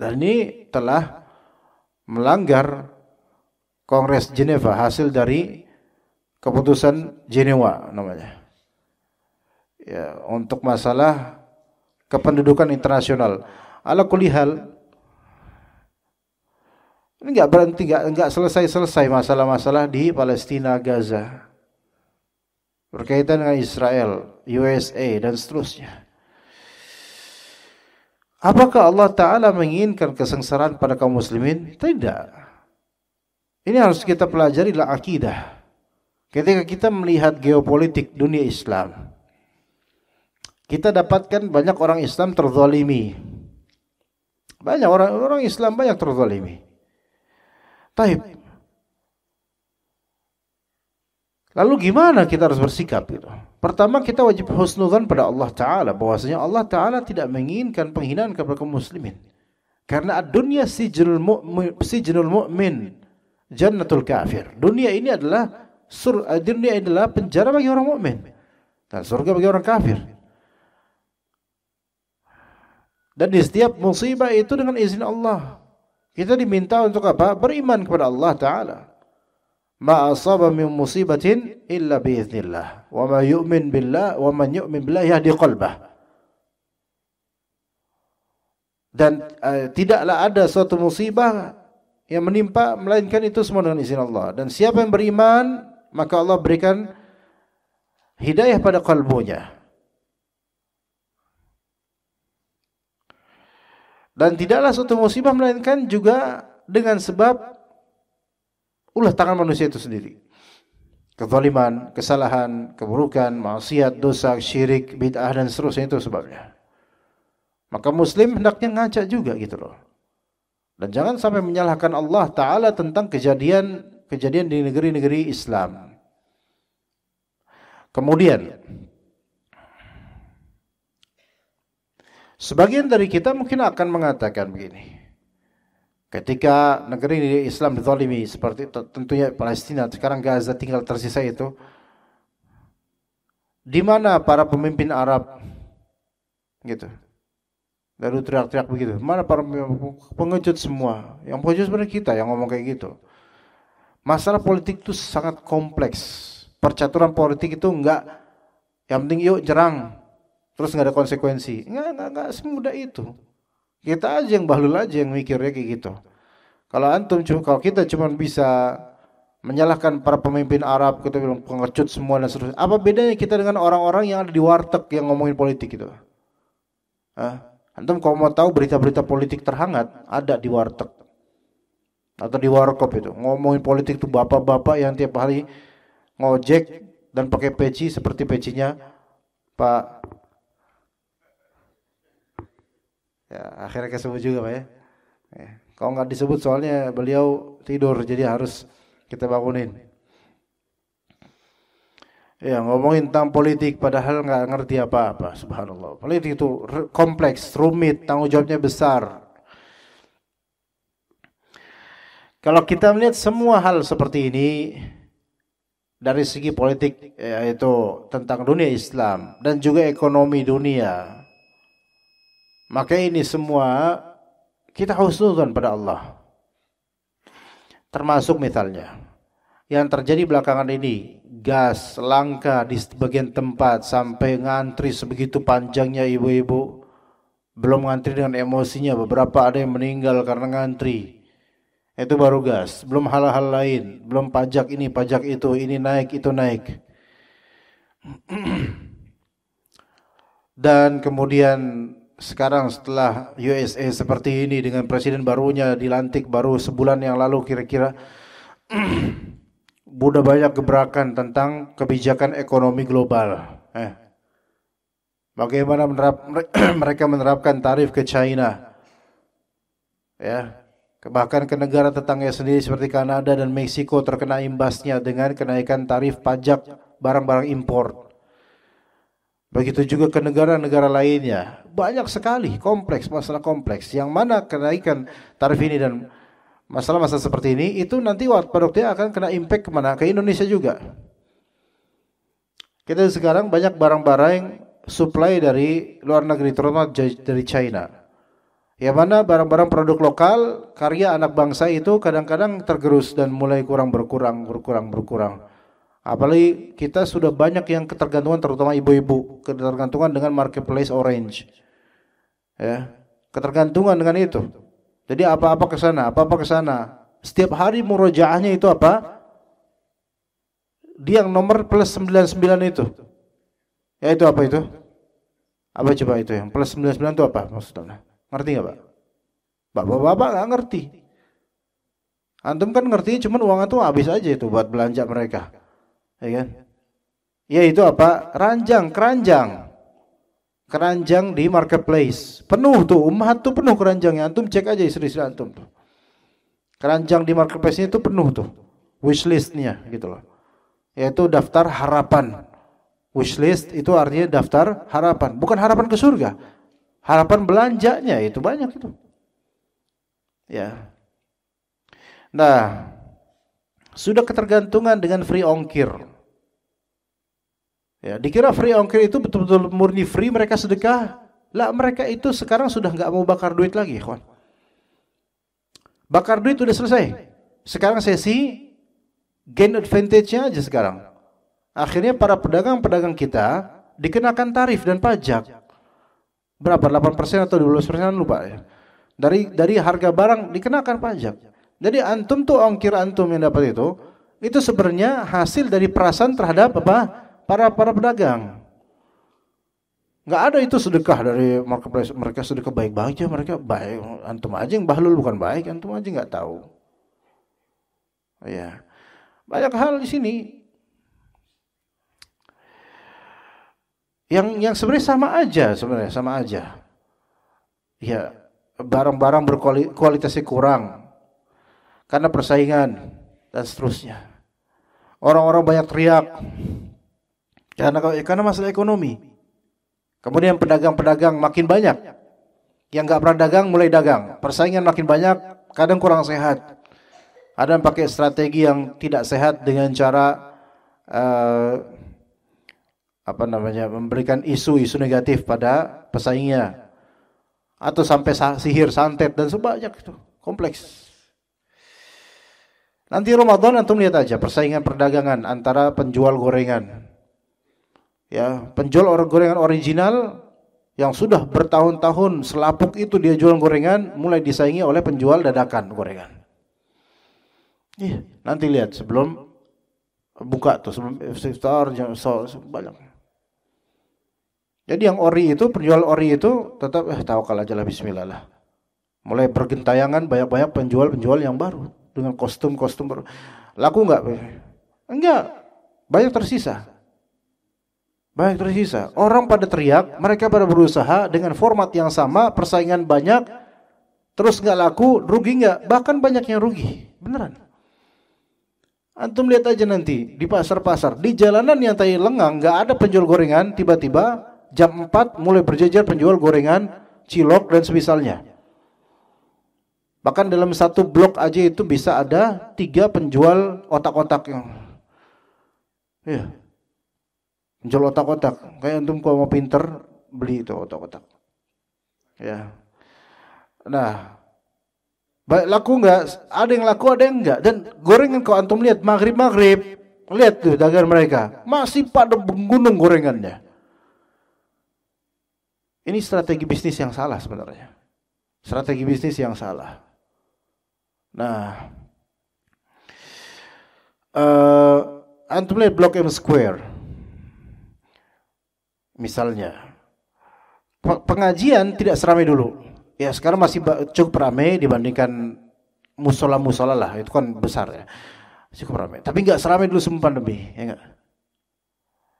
Dan ini telah melanggar Kongres Geneva, hasil dari keputusan Jenewa namanya. Ya, untuk masalah kependudukan internasional. Ala kulli hal, ini nggak berhenti, nggak selesai masalah-masalah di Palestina, Gaza, berkaitan dengan Israel, USA dan seterusnya. Apakah Allah Ta'ala menginginkan kesengsaraan pada kaum muslimin? Tidak. Ini harus kita pelajari dalam akidah. Ketika kita melihat geopolitik dunia Islam, kita dapatkan banyak orang Islam terzalimi. Banyak orang Islam banyak terzalimi. Taib. Lalu gimana kita harus bersikap gitu? Pertama, kita wajib husnudzan pada Allah Ta'ala, bahwasanya Allah Ta'ala tidak menginginkan penghinaan kepada kaum muslimin. Karena dunia sijnul mu'min, jannatul kafir. Dunia ini adalah penjara bagi orang mukmin dan surga bagi orang kafir. Dan di setiap musibah itu dengan izin Allah. Kita diminta untuk apa? Beriman kepada Allah Ta'ala. Ma asaba min musibatin illa biiznillah. Wa man yu'min billah yahdi qalbah. Dan tidaklah ada suatu musibah yang menimpa melainkan itu semua dengan izin Allah. Dan siapa yang beriman, maka Allah berikan hidayah pada kalbunya. Dan tidaklah suatu musibah melainkan juga dengan sebab ulah tangan manusia itu sendiri. Kezaliman, kesalahan, keburukan, maksiat, dosa, syirik, bid'ah dan seterusnya, itu sebabnya. Maka muslim hendaknya ngaca juga gitu loh. Dan jangan sampai menyalahkan Allah Ta'ala tentang kejadian di negeri-negeri Islam. Kemudian sebagian dari kita mungkin akan mengatakan begini. Ketika negeri Islam dizalimi seperti tentunya Palestina, sekarang Gaza tinggal tersisa itu, di mana para pemimpin Arab gitu? Lalu teriak-teriak begitu. Mana para pengecut semua? Yang pengecut sebenarnya kita yang ngomong kayak gitu. Masalah politik itu sangat kompleks. Percaturan politik itu enggak yang penting yuk jerang, terus enggak ada konsekuensi. Enggak semudah itu. Kita aja yang bahlul aja yang mikirnya kayak gitu. Kalau kita cuma bisa menyalahkan para pemimpin Arab, kita bilang pengecut semua dan seterusnya. Apa bedanya kita dengan orang-orang yang ada di warteg yang ngomongin politik itu? Antum kalau mau tahu berita-berita politik terhangat ada di warteg atau di warkop itu. Ngomongin politik itu bapak-bapak yang tiap hari ngojek dan pakai peci seperti pecinya Pak. Ya, akhirnya kesebut juga Pak ya. Kalau nggak disebut soalnya beliau tidur, jadi harus kita bangunin. Ya, ngomongin tentang politik padahal nggak ngerti apa-apa. Subhanallah. Politik itu kompleks, rumit, tanggung jawabnya besar. Kalau kita melihat semua hal seperti ini dari segi politik, yaitu tentang dunia Islam dan juga ekonomi dunia, maka ini semua kita husnudzon pada Allah. Termasuk misalnya yang terjadi belakangan ini, gas langka di sebagian tempat sampai ngantri sebegitu panjangnya ibu-ibu. Belum ngantri dengan emosinya, beberapa ada yang meninggal karena ngantri. Itu baru gas, belum hal-hal lain, belum pajak ini, pajak itu, ini naik, itu naik. Dan kemudian sekarang setelah USA seperti ini dengan presiden barunya dilantik baru sebulan yang lalu kira-kira, udah banyak gebrakan tentang kebijakan ekonomi global. Bagaimana mereka menerapkan tarif ke China, ya, bahkan ke negara tetangga sendiri seperti Kanada dan Meksiko terkena imbasnya dengan kenaikan tarif pajak barang-barang impor. Begitu juga ke negara-negara lainnya. Banyak sekali kompleks, masalah kompleks. Yang mana kenaikan tarif ini dan masalah-masalah seperti ini itu nanti waktunya akan kena impact kemana? Ke Indonesia juga. Kita sekarang banyak barang-barang supply dari luar negeri, terutama dari China. Yang mana barang-barang produk lokal karya anak bangsa itu kadang-kadang tergerus dan mulai berkurang. Apalagi kita sudah banyak yang ketergantungan, terutama ibu-ibu, ketergantungan dengan marketplace orange. Ya, ketergantungan dengan itu. Jadi apa-apa ke sana. Setiap hari murojaahnya itu apa? Dia yang nomor plus 99 itu. Ya itu apa itu? Apa coba itu yang plus 99 itu apa maksudnya? Ngerti enggak, Pak? Bapak-bapak enggak ngerti. Antum kan ngerti, cuman uang itu habis aja itu buat belanja mereka. Ya kan? Ya itu apa? Keranjang di marketplace. Penuh tuh, Ummahat tuh penuh keranjangnya. Antum cek aja istri-istri antum tuh. Keranjang di marketplace-nya itu penuh tuh. Wishlist-nya gitu loh. Yaitu daftar harapan. Wishlist itu artinya daftar harapan, bukan harapan ke surga. Harapan belanjanya itu banyak itu. Ya. Nah, sudah ketergantungan dengan free ongkir. Ya, dikira free ongkir itu betul-betul murni free, mereka sedekah. Lah, mereka itu sekarang sudah nggak mau bakar duit lagi, kawan. Bakar duit udah selesai. Sekarang sesi gain advantage-nya aja sekarang. Akhirnya para pedagang-pedagang kita dikenakan tarif dan pajak. Berapa? 8% atau 12% lupa ya. Dari harga barang dikenakan pajak. Jadi antum tuh ongkir antum yang dapat itu sebenarnya hasil dari perasaan terhadap apa? Para pedagang. Enggak ada itu sedekah dari marketplace, mereka sedekah baik-baik aja, mereka baik. Antum aja yang bahlul bukan baik, antum aja enggak tahu. Ya. Banyak hal di sini yang sebenarnya sama aja. Ya, barang-barang berkualitasnya kurang karena persaingan dan seterusnya. Orang-orang banyak teriak karena masalah ekonomi. Kemudian pedagang-pedagang makin banyak. Yang enggak pernah dagang mulai dagang. Persaingan makin banyak, kadang kurang sehat. Ada yang pakai strategi yang tidak sehat dengan cara memberikan isu-isu negatif pada pesaingnya, atau sampai sihir, santet dan sebanyak itu, kompleks. Nanti Ramadan antum lihat aja persaingan perdagangan antara penjual gorengan, ya, penjual gorengan original yang sudah bertahun-tahun selapuk itu dia jual gorengan, mulai disaingi oleh penjual dadakan gorengan. Nanti lihat sebelum buka tuh, sebelum iftar banyak. Jadi yang ori itu, penjual ori itu tetap tawakal aja lah, bismillah lah. Mulai bergentayangan banyak-banyak penjual-penjual yang baru dengan kostum-kostum baru. Laku enggak? Enggak. Banyak tersisa. Orang pada teriak, mereka pada berusaha dengan format yang sama, persaingan banyak, terus enggak laku, rugi enggak? Bahkan banyak yang rugi. Beneran. Antum lihat aja nanti di pasar-pasar, di jalanan yang tadi lengang nggak ada penjual gorengan, tiba-tiba jam 4 mulai berjejer penjual gorengan, cilok dan semisalnya. Bahkan dalam satu blok aja itu bisa ada 3 penjual otak-otak yang, ya, penjual otak-otak. Kayak antum kalau mau pinter beli itu otak-otak. Ya. Nah, baik laku nggak? Ada yang laku, ada yang enggak. Dan gorengan kalau antum lihat maghrib, lihat tuh dagangan mereka masih pada menggunung gorengannya. Ini strategi bisnis yang salah sebenarnya. Strategi bisnis yang salah. Nah, antum lihat Blok M Square, misalnya, pengajian tidak seramai dulu. Ya sekarang masih cukup ramai dibandingkan musola-musola lah, itu kan besar ya, cukup ramai. Tapi nggak seramai dulu sebelum pandemi, ya nggak?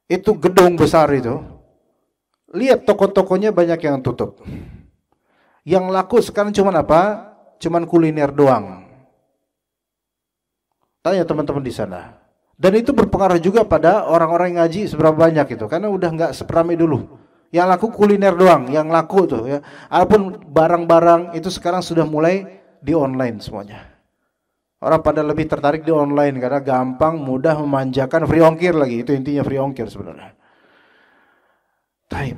Itu gedung besar itu, lihat toko-tokonya banyak yang tutup. Yang laku sekarang cuman apa? Cuman kuliner doang. Tanya teman-teman di sana. Dan itu berpengaruh juga pada orang-orang yang ngaji seberapa banyak itu, karena udah nggak seramai dulu. Yang laku kuliner doang, yang laku tuh ya. Adapun barang-barang itu sekarang sudah mulai di online semuanya. Orang pada lebih tertarik di online karena gampang, mudah, memanjakan, free ongkir lagi. Itu intinya free ongkir sebenarnya. Taib.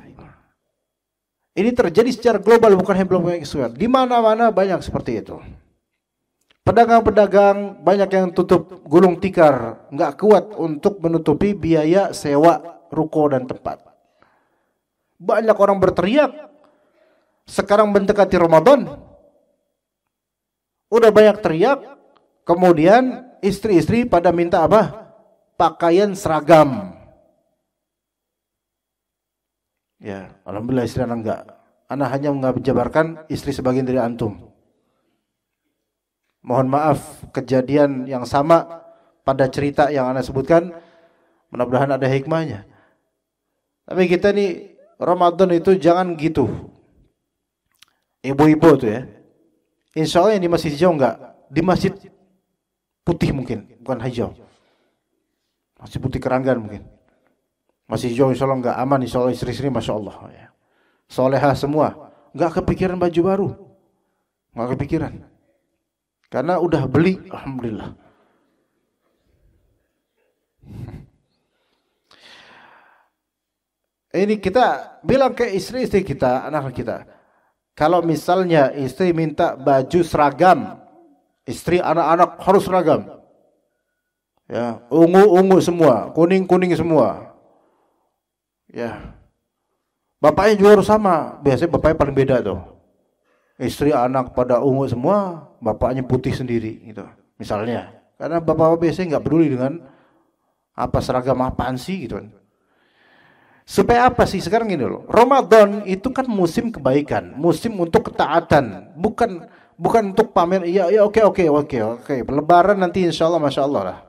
Ini terjadi secara global, bukan hanya Blok M Square. Di mana-mana banyak seperti itu. Pedagang-pedagang banyak yang tutup gulung tikar, nggak kuat untuk menutupi biaya sewa ruko dan tempat. Banyak orang berteriak, sekarang mendekati Ramadan, udah banyak teriak, kemudian istri-istri pada minta apa? Pakaian seragam. Ya, alhamdulillah istri anak enggak. Anak hanya menjabarkan istri sebagian dari antum. Mohon maaf, kejadian yang sama pada cerita yang anak sebutkan, mudah-mudahan ada hikmahnya. Tapi kita nih Ramadan itu jangan gitu. Ibu-ibu tuh ya. Insya Allah yang di masjid hijau enggak, di masjid putih mungkin, bukan hijau. Masjid putih Keranggan mungkin. Masjid hijau insya Allah enggak aman, insya Allah istri-istri masya Allah ya. Solehah semua, enggak kepikiran baju baru, enggak kepikiran. Karena udah beli, alhamdulillah. Ini kita bilang ke istri-istri kita, anak kita. Kalau misalnya istri minta baju seragam, istri anak-anak harus seragam. Ya, ungu-ungu semua, kuning-kuning semua. Ya. Bapaknya juga harus sama. Biasanya bapaknya paling beda tuh. Istri anak pada ungu semua, bapaknya putih sendiri gitu. Misalnya, karena bapak biasanya nggak peduli dengan apa seragam apaan sih gitu kan. Supaya apa sih sekarang gini loh. Ramadan itu kan musim kebaikan, musim untuk ketaatan, bukan untuk pamer. Ya oke. Lebaran nanti insya Allah masya Allah lah.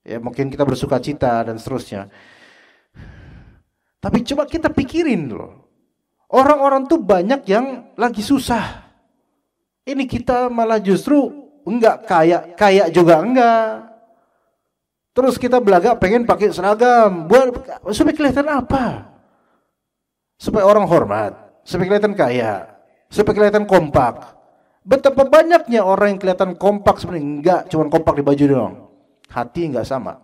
Ya mungkin kita bersuka cita dan seterusnya. Tapi coba kita pikirin loh. Orang-orang tuh banyak yang lagi susah. Ini kita malah justru enggak kaya juga enggak. Terus kita belaga pengen pakai seragam. Supaya kelihatan apa? Supaya orang hormat, supaya kelihatan kaya, supaya kelihatan kompak. Betapa banyaknya orang yang kelihatan kompak sebenarnya enggak, cuma kompak di baju doang. Hati enggak sama.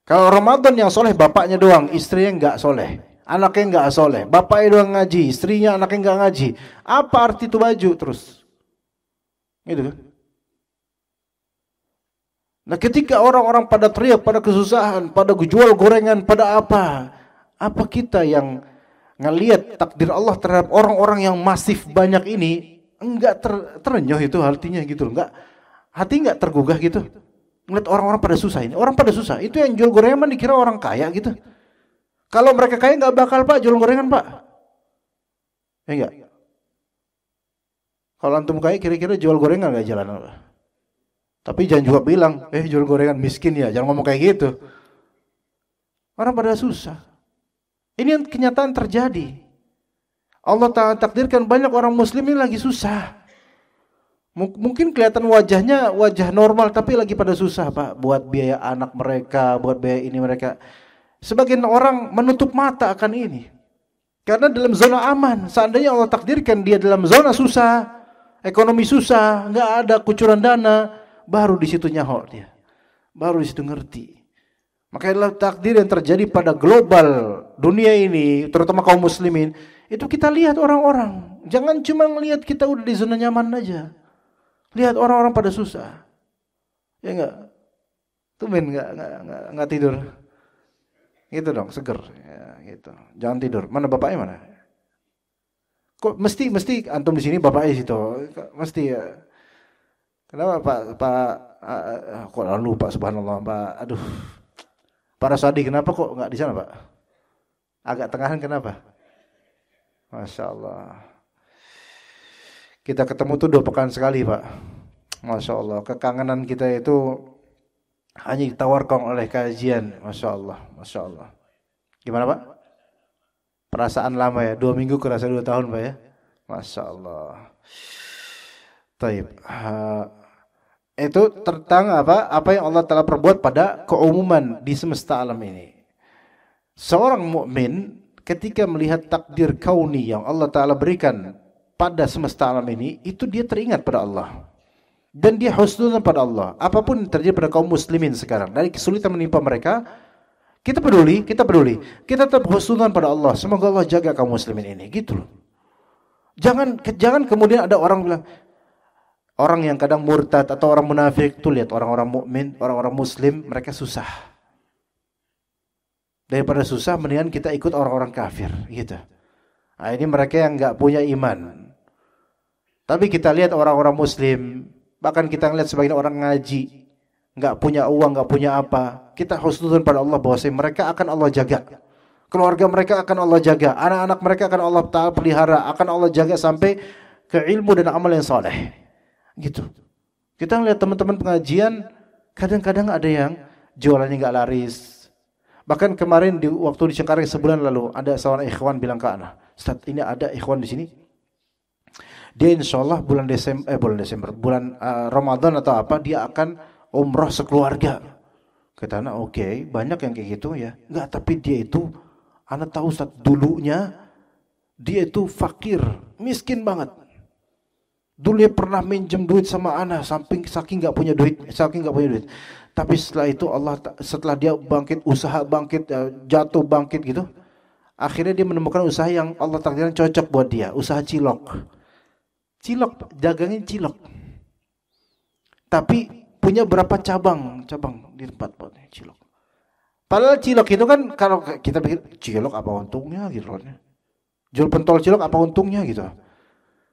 Kalau Ramadan yang soleh bapaknya doang, istrinya enggak soleh. Anaknya enggak soleh, bapaknya doang ngaji, istrinya anaknya enggak ngaji. Apa arti itu baju terus? Gitu kan? Nah ketika orang-orang pada teriak, pada kesusahan, pada jual gorengan, pada apa kita yang ngelihat takdir Allah terhadap orang-orang yang masif banyak ini enggak terenyuh itu hatinya gitu, enggak hati enggak tergugah gitu. Ngeliat orang-orang pada susah ini, orang pada susah. Itu yang jual gorengan dikira orang kaya gitu. Kalau mereka kaya nggak bakal Pak jual gorengan Pak. Ya enggak. Kalau antum kaya kira-kira jual gorengan nggak jalan Pak. Tapi jangan juga bilang, jual gorengan miskin ya. Jangan ngomong kayak gitu. Orang pada susah. Ini yang kenyataan terjadi. Allah Ta'ala takdirkan banyak orang muslim ini lagi susah. Mungkin kelihatan wajahnya wajah normal tapi lagi pada susah, Pak, buat biaya anak mereka, buat biaya ini mereka. Sebagian orang menutup mata akan ini. Karena dalam zona aman. Seandainya Allah takdirkan dia dalam zona susah, ekonomi susah, nggak ada kucuran dana, baru di situ nyaho dia. Baru di situ ngerti. Makanya takdir yang terjadi pada global dunia ini, terutama kaum muslimin, itu kita lihat orang-orang. Jangan cuma ngelihat kita udah di zona nyaman aja. Lihat orang-orang pada susah. Ya enggak? Tumben enggak tidur. Gitu dong, seger. Ya, gitu. Jangan tidur. Mana bapaknya mana? Kok mesti antum di sini bapaknya situ. Mesti ya. Kenapa kok lupa subhanallah, Pak. Aduh. Para Rasadi kenapa kok enggak di sana, Pak? Agak tengahan kenapa? Masya Allah. Kita ketemu tuh 2 pekan sekali, Pak. Masya Allah. Kekangenan kita itu hanya ditawarkan oleh kajian. Masya Allah. Masya Allah. Gimana, Pak? Perasaan lama ya. 2 minggu kerasa 2 tahun, Pak ya. Masya Allah. Taib. Itu tentang apa yang Allah telah perbuat pada keumuman di semesta alam ini. Seorang mukmin ketika melihat takdir kauni yang Allah Ta'ala berikan pada semesta alam ini, itu dia teringat pada Allah. Dan dia husnudzan pada Allah. Apapun yang terjadi pada kaum muslimin sekarang, dari kesulitan menimpa mereka, kita peduli. Kita tetap husnudzan pada Allah. Semoga Allah jaga kaum muslimin ini. Gitu loh. Jangan kemudian ada orang bilang, orang yang kadang murtad atau orang munafik, tuh lihat orang-orang mukmin, orang-orang muslim, mereka susah. Daripada susah, mendingan kita ikut orang-orang kafir. Gitu. Nah, ini mereka yang nggak punya iman. Tapi kita lihat orang-orang muslim, bahkan kita ngelihat sebagian orang ngaji, nggak punya uang, nggak punya apa, kita husnudzon pada Allah bahwa mereka akan Allah jaga, keluarga mereka akan Allah jaga, anak-anak mereka akan Allah Ta'ala pelihara, akan Allah jaga sampai ke ilmu dan amal yang saleh. Gitu. Kita ngelihat teman-teman pengajian, kadang-kadang ada yang jualannya nggak laris. Bahkan kemarin waktu di Cengkareng sebulan lalu, ada seorang ikhwan bilang ke anak, Ustaz, ini ada ikhwan di sini. Dia insya Allah bulan Ramadan atau apa, dia akan umroh sekeluarga. Kata anak, oke, banyak yang kayak gitu ya. Enggak, tapi dia itu, anak tahu Ustaz, dulunya dia itu fakir, miskin banget. Dulu dia pernah minjem duit sama anak, saking nggak punya duit. Tapi setelah itu setelah dia bangkit, usaha bangkit, jatuh bangkit gitu, akhirnya dia menemukan usaha yang Allah takdirkan cocok buat dia, usaha cilok, dagangin cilok. Tapi punya berapa cabang di tempat buatnya cilok. Padahal cilok itu kan, kalau kita pikir cilok apa untungnya gitu loh. Jual pentol cilok apa untungnya gitu.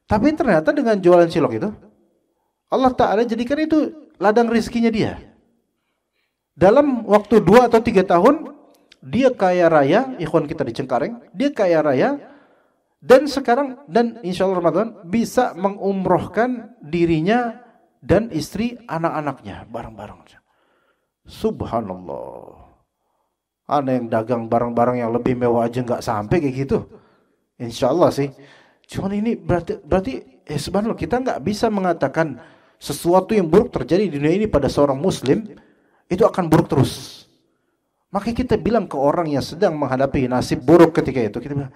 Tapi ternyata dengan jualan cilok itu, Allah Ta'ala jadikan itu ladang rezekinya dia. Dalam waktu 2 atau 3 tahun, dia kaya raya, ikhwan kita di Cengkareng, dia kaya raya, dan sekarang, dan insya Allah Ramadan, bisa mengumrohkan dirinya dan istri anak-anaknya, bareng-bareng. Subhanallah. Ada yang dagang barang-barang yang lebih mewah aja nggak sampai kayak gitu. Insya Allah sih. Cuman ini berarti subhanallah, kita nggak bisa mengatakan sesuatu yang buruk terjadi di dunia ini pada seorang muslim itu akan buruk terus. Makanya kita bilang ke orang yang sedang menghadapi nasib buruk ketika itu, kita bilang,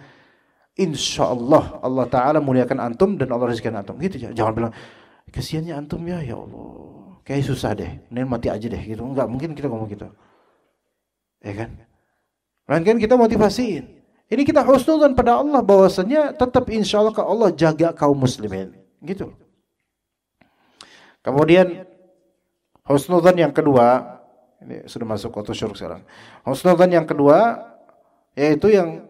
insya Allah Allah Ta'ala muliakan antum dan Allah rezekikan antum. Gitu, jangan bilang kasihannya antum ya Allah, kayak susah deh, nih mati aja deh gitu. Enggak mungkin kita ngomong gitu, ya kan? Melainkan kita motivasiin. Ini kita husnudzon pada Allah bahwasanya tetap insya Allah Allah jaga kaum muslimin. Gitu. Kemudian husnudzon yang kedua, ini sudah masuk waktu syuruk sekarang. Husnudzon yang kedua yaitu yang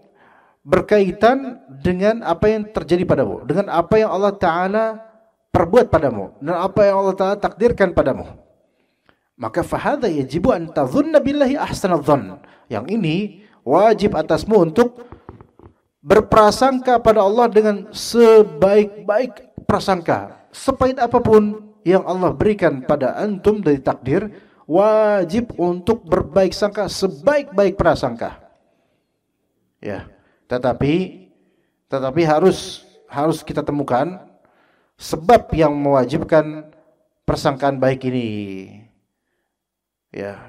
berkaitan dengan apa yang terjadi padamu, dengan apa yang Allah Ta'ala perbuat padamu, dan apa yang Allah Ta'ala takdirkan padamu. Maka fahadha yajibu an tadhunna billahi ahsanadh dhann. Yang ini wajib atasmu untuk berprasangka pada Allah dengan sebaik-baik prasangka. Sepahit apapun yang Allah berikan pada antum dari takdir, wajib untuk berbaik sangka sebaik-baik prasangka. Ya, tetapi harus kita temukan sebab yang mewajibkan persangkaan baik ini. Ya.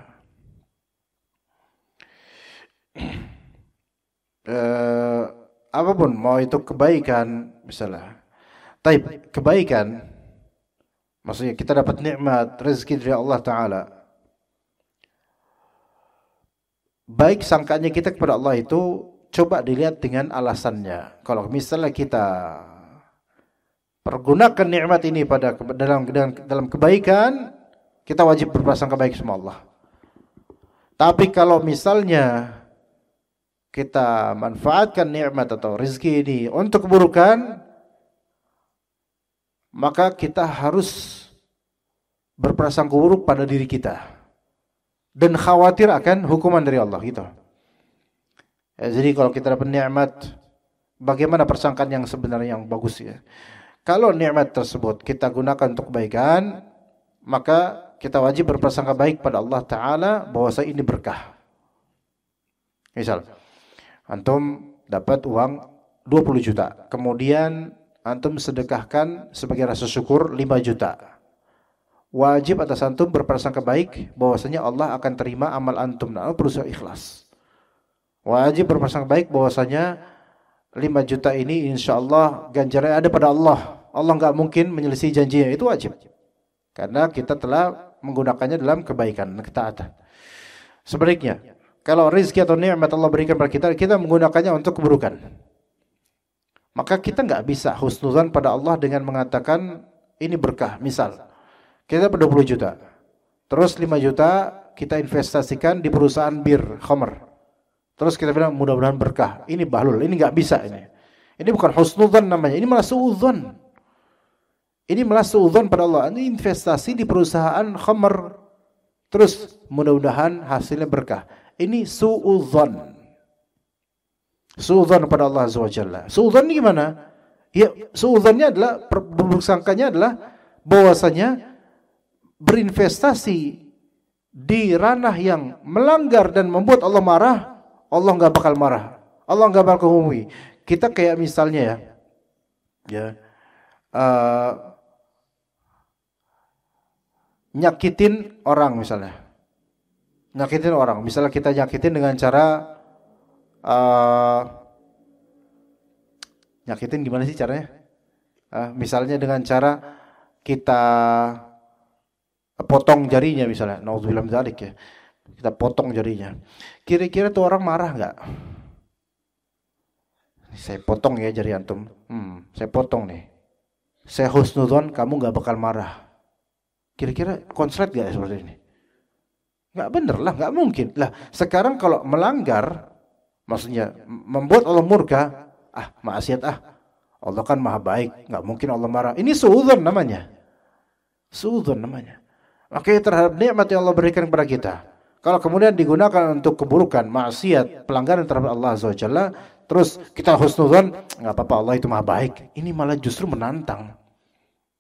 Apapun, mau itu kebaikan misalnya. Taib, kebaikan maksudnya kita dapat nikmat rezeki dari Allah Ta'ala. Baik sangkanya kita kepada Allah itu coba dilihat dengan alasannya. Kalau misalnya kita pergunakan nikmat ini dalam kebaikan, kita wajib berprasangka baik sama Allah. Tapi kalau misalnya kita manfaatkan nikmat atau rezeki ini untuk keburukan, maka kita harus berprasangka buruk pada diri kita dan khawatir akan hukuman dari Allah gitu. Ya, jadi kalau kita dapat nikmat, bagaimana persangkaan yang sebenarnya yang bagus ya? Kalau nikmat tersebut kita gunakan untuk kebaikan, maka kita wajib berprasangka baik pada Allah Ta'ala bahwa ini berkah. Misal, antum dapat uang 20 juta, kemudian antum sedekahkan sebagai rasa syukur 5 juta. Wajib atas antum berprasangka baik bahwasanya Allah akan terima amal antum dan berusaha ikhlas. Wajib berprasangka baik bahwasanya 5 juta ini insyaallah ganjarannya ada pada Allah. Allah enggak mungkin menyelisih janjinya, itu wajib. Karena kita telah menggunakannya dalam kebaikan dan ketaatan. Sebaliknya, kalau rezeki atau nikmat Allah berikan pada kita, kita menggunakannya untuk keburukan, maka kita enggak bisa husnuzan pada Allah dengan mengatakan ini berkah. Misal, kita dapat 20 juta, terus 5 juta kita investasikan di perusahaan bir, khamr. Terus kita bilang mudah-mudahan berkah. Ini bahlul, ini enggak bisa ini. Ini bukan husnuzan namanya, ini malah suudzon. Ini malah suudzon pada Allah. Ini investasi di perusahaan khamr. Terus mudah-mudahan hasilnya berkah. Ini suudzon. Suudzon pada Allah Azza wa Jalla. Suudzon ini gimana? Ya, suudzonnya adalah, bersangkanya adalah bahwasanya berinvestasi di ranah yang melanggar dan membuat Allah marah. Allah enggak bakal marah. Allah enggak bakal menghukumi. Kita kayak misalnya nyakitin orang misalnya. Nyakitin orang. Misalnya kita nyakitin dengan cara nyakitin gimana sih caranya? Misalnya dengan cara kita potong jarinya misalnya. Nauzubillah min dzalik ya. Kita potong jarinya. Kira-kira tuh orang marah enggak? Saya potong ya jari antum. Saya potong nih. Saya husnudzon kamu enggak bakal marah. Kira-kira konslet enggak seperti ini? Enggak bener lah, enggak mungkin. Lah, sekarang kalau melanggar, maksudnya membuat Allah murka, maksiat Allah kan maha baik, enggak mungkin Allah marah. Ini suudzon namanya. Suudzon namanya. Makanya terhadap nikmat yang Allah berikan kepada kita, kalau kemudian digunakan untuk keburukan, maksiat, pelanggaran terhadap Allah Azza wa Jalla, terus kita husnudzon, enggak apa-apa Allah itu maha baik. Ini malah justru menantang.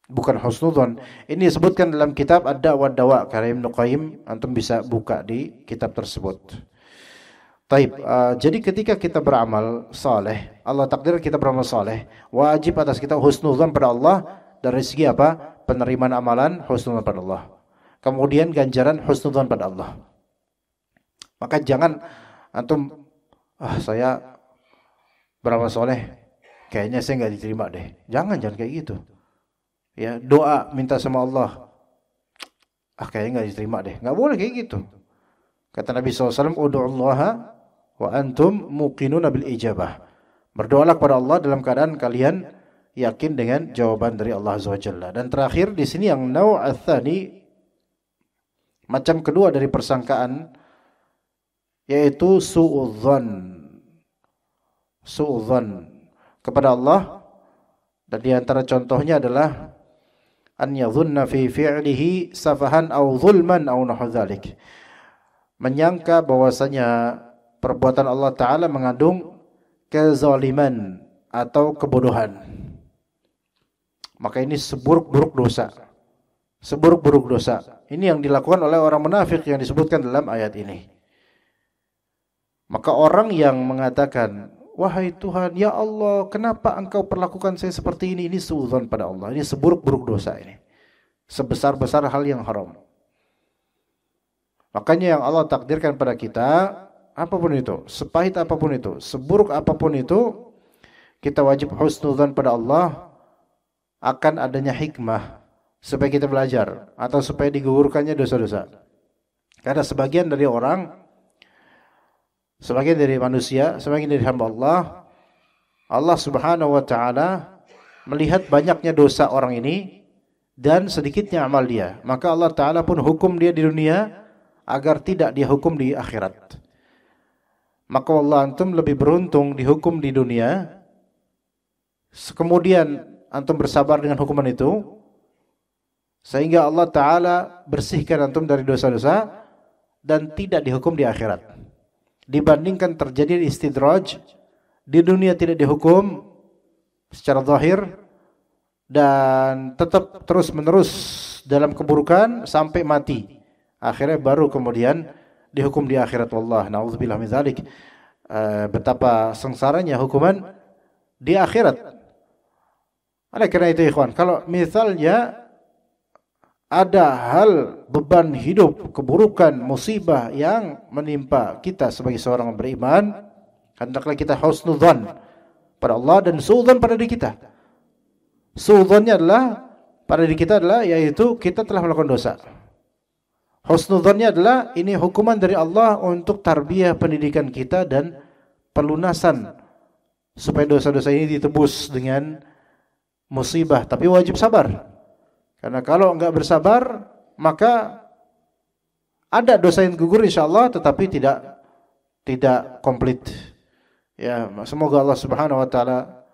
Bukan husnudzon. Ini disebutkan dalam kitab Ad-Da' wa Dawa karya Ibnu Qayyim, antum bisa buka di kitab tersebut. Taib, jadi ketika kita beramal saleh, Allah takdir kita beramal saleh, wajib atas kita husnudzon pada Allah dari segi apa? Penerimaan amalan husnudzon pada Allah. Kemudian ganjaran husnudzon pada Allah. Maka jangan antum saya beramal soleh, kayaknya saya nggak diterima deh. Jangan kayak gitu. Ya, doa minta sama Allah, kayaknya nggak diterima deh. Nggak boleh kayak gitu. Kata Nabi SAW, "Ud'ullaha wa antum muqinuna bil ijabah." Berdoalah kepada Allah dalam keadaan kalian yakin dengan jawaban dari Allah Azza wa Jalla. Dan terakhir di sini yang naw' ats-tsani, macam kedua dari persangkaan, yaitu suudzon. Suudzon kepada Allah, dan di antara contohnya adalah an yadhunna fi fi'lihi safahan aw zulman aw nahwu dzalik. Menyangka bahwasanya perbuatan Allah Ta'ala mengandung kezaliman atau kebodohan. Maka ini seburuk-buruk dosa. Seburuk-buruk dosa. Ini yang dilakukan oleh orang munafik yang disebutkan dalam ayat ini. Maka orang yang mengatakan wahai Tuhan, ya Allah, kenapa engkau perlakukan saya seperti ini? Ini suudzon pada Allah. Ini seburuk-buruk dosa ini. Sebesar-besar hal yang haram. Makanya yang Allah takdirkan pada kita, apapun itu, sepahit apapun itu, seburuk apapun itu, kita wajib husnudzon pada Allah akan adanya hikmah supaya kita belajar atau supaya digugurkannya dosa-dosa. Karena sebagian dari orang, sebagian dari manusia, sebagian dari hamba Allah, Allah Subhanahu wa taala melihat banyaknya dosa orang ini dan sedikitnya amal dia. Maka Allah taala pun hukum dia di dunia agar tidak dihukum di akhirat. Maka Allah antum lebih beruntung dihukum di dunia, kemudian antum bersabar dengan hukuman itu, sehingga Allah taala bersihkan antum dari dosa-dosa dan tidak dihukum di akhirat. Dibandingkan terjadi istidraj, di dunia tidak dihukum secara zahir dan tetap terus-menerus dalam keburukan sampai mati. Akhirnya baru kemudian dihukum di akhirat. Wallah, na'udzubillah min dzalik. Betapa sengsaranya hukuman di akhirat. Oleh karena itu ikhwan, kalau misalnya ada hal beban hidup, keburukan, musibah yang menimpa kita sebagai seorang beriman, hendaklah kita husnudzan pada Allah dan suudzon pada diri kita. Suudzonnya adalah pada diri kita adalah yaitu kita telah melakukan dosa. Husnudzonnya adalah ini hukuman dari Allah untuk tarbiyah pendidikan kita dan pelunasan supaya dosa-dosa ini ditebus dengan musibah, tapi wajib sabar. Karena kalau enggak bersabar, maka ada dosa yang gugur insyaallah tetapi tidak komplit. Ya, semoga Allah Subhanahu wa taala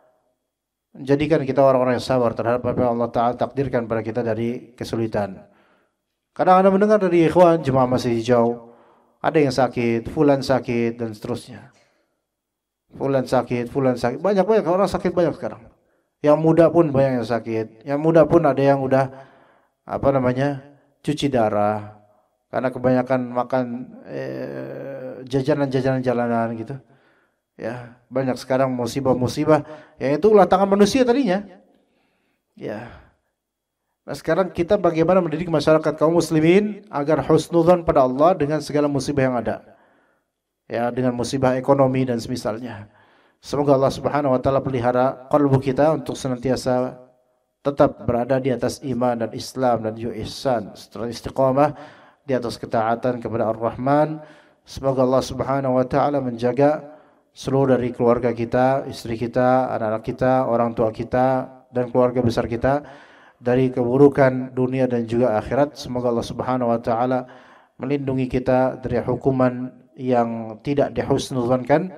menjadikan kita orang-orang yang sabar terhadap apa yang Allah taala takdirkan pada kita dari kesulitan. Kadang Anda mendengar dari ikhwan jemaah masih hijau, ada yang sakit, fulan sakit dan seterusnya. Fulan sakit. Banyak orang sakit banyak sekarang. Yang muda pun banyak yang sakit. Yang muda pun ada yang udah cuci darah karena kebanyakan makan jajanan-jajanan jalanan gitu. Ya, banyak sekarang musibah-musibah yang itu ulah tangan manusia tadinya. Ya. Nah, sekarang kita bagaimana mendidik masyarakat kaum muslimin agar husnudzon pada Allah dengan segala musibah yang ada. Ya, dengan musibah ekonomi dan semisalnya. Semoga Allah Subhanahu wa taala pelihara qalbu kita untuk senantiasa tetap berada di atas iman dan Islam dan juga ihsan, serta istiqamah di atas ketaatan kepada Ar-Rahman. Semoga Allah Subhanahu wa taala menjaga seluruh dari keluarga kita, istri kita, anak-anak kita, orang tua kita dan keluarga besar kita dari keburukan dunia dan juga akhirat. Semoga Allah Subhanahu wa taala melindungi kita dari hukuman yang tidak dihusnudzankan.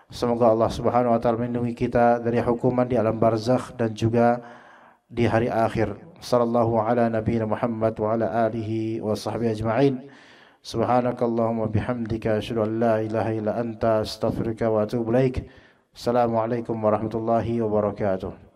Semoga Allah Subhanahu wa taala melindungi kita dari hukuman di alam barzakh dan juga di hari akhir. Sallallahu ala nabiyina Muhammad wa ala alihi wa sahbihi ajma'in. Subhanakallahumma bihamdika asyhadu an la ilaha illa anta astaghfiruka wa atubu ilaik. Assalamualaikum warahmatullahi wabarakatuh.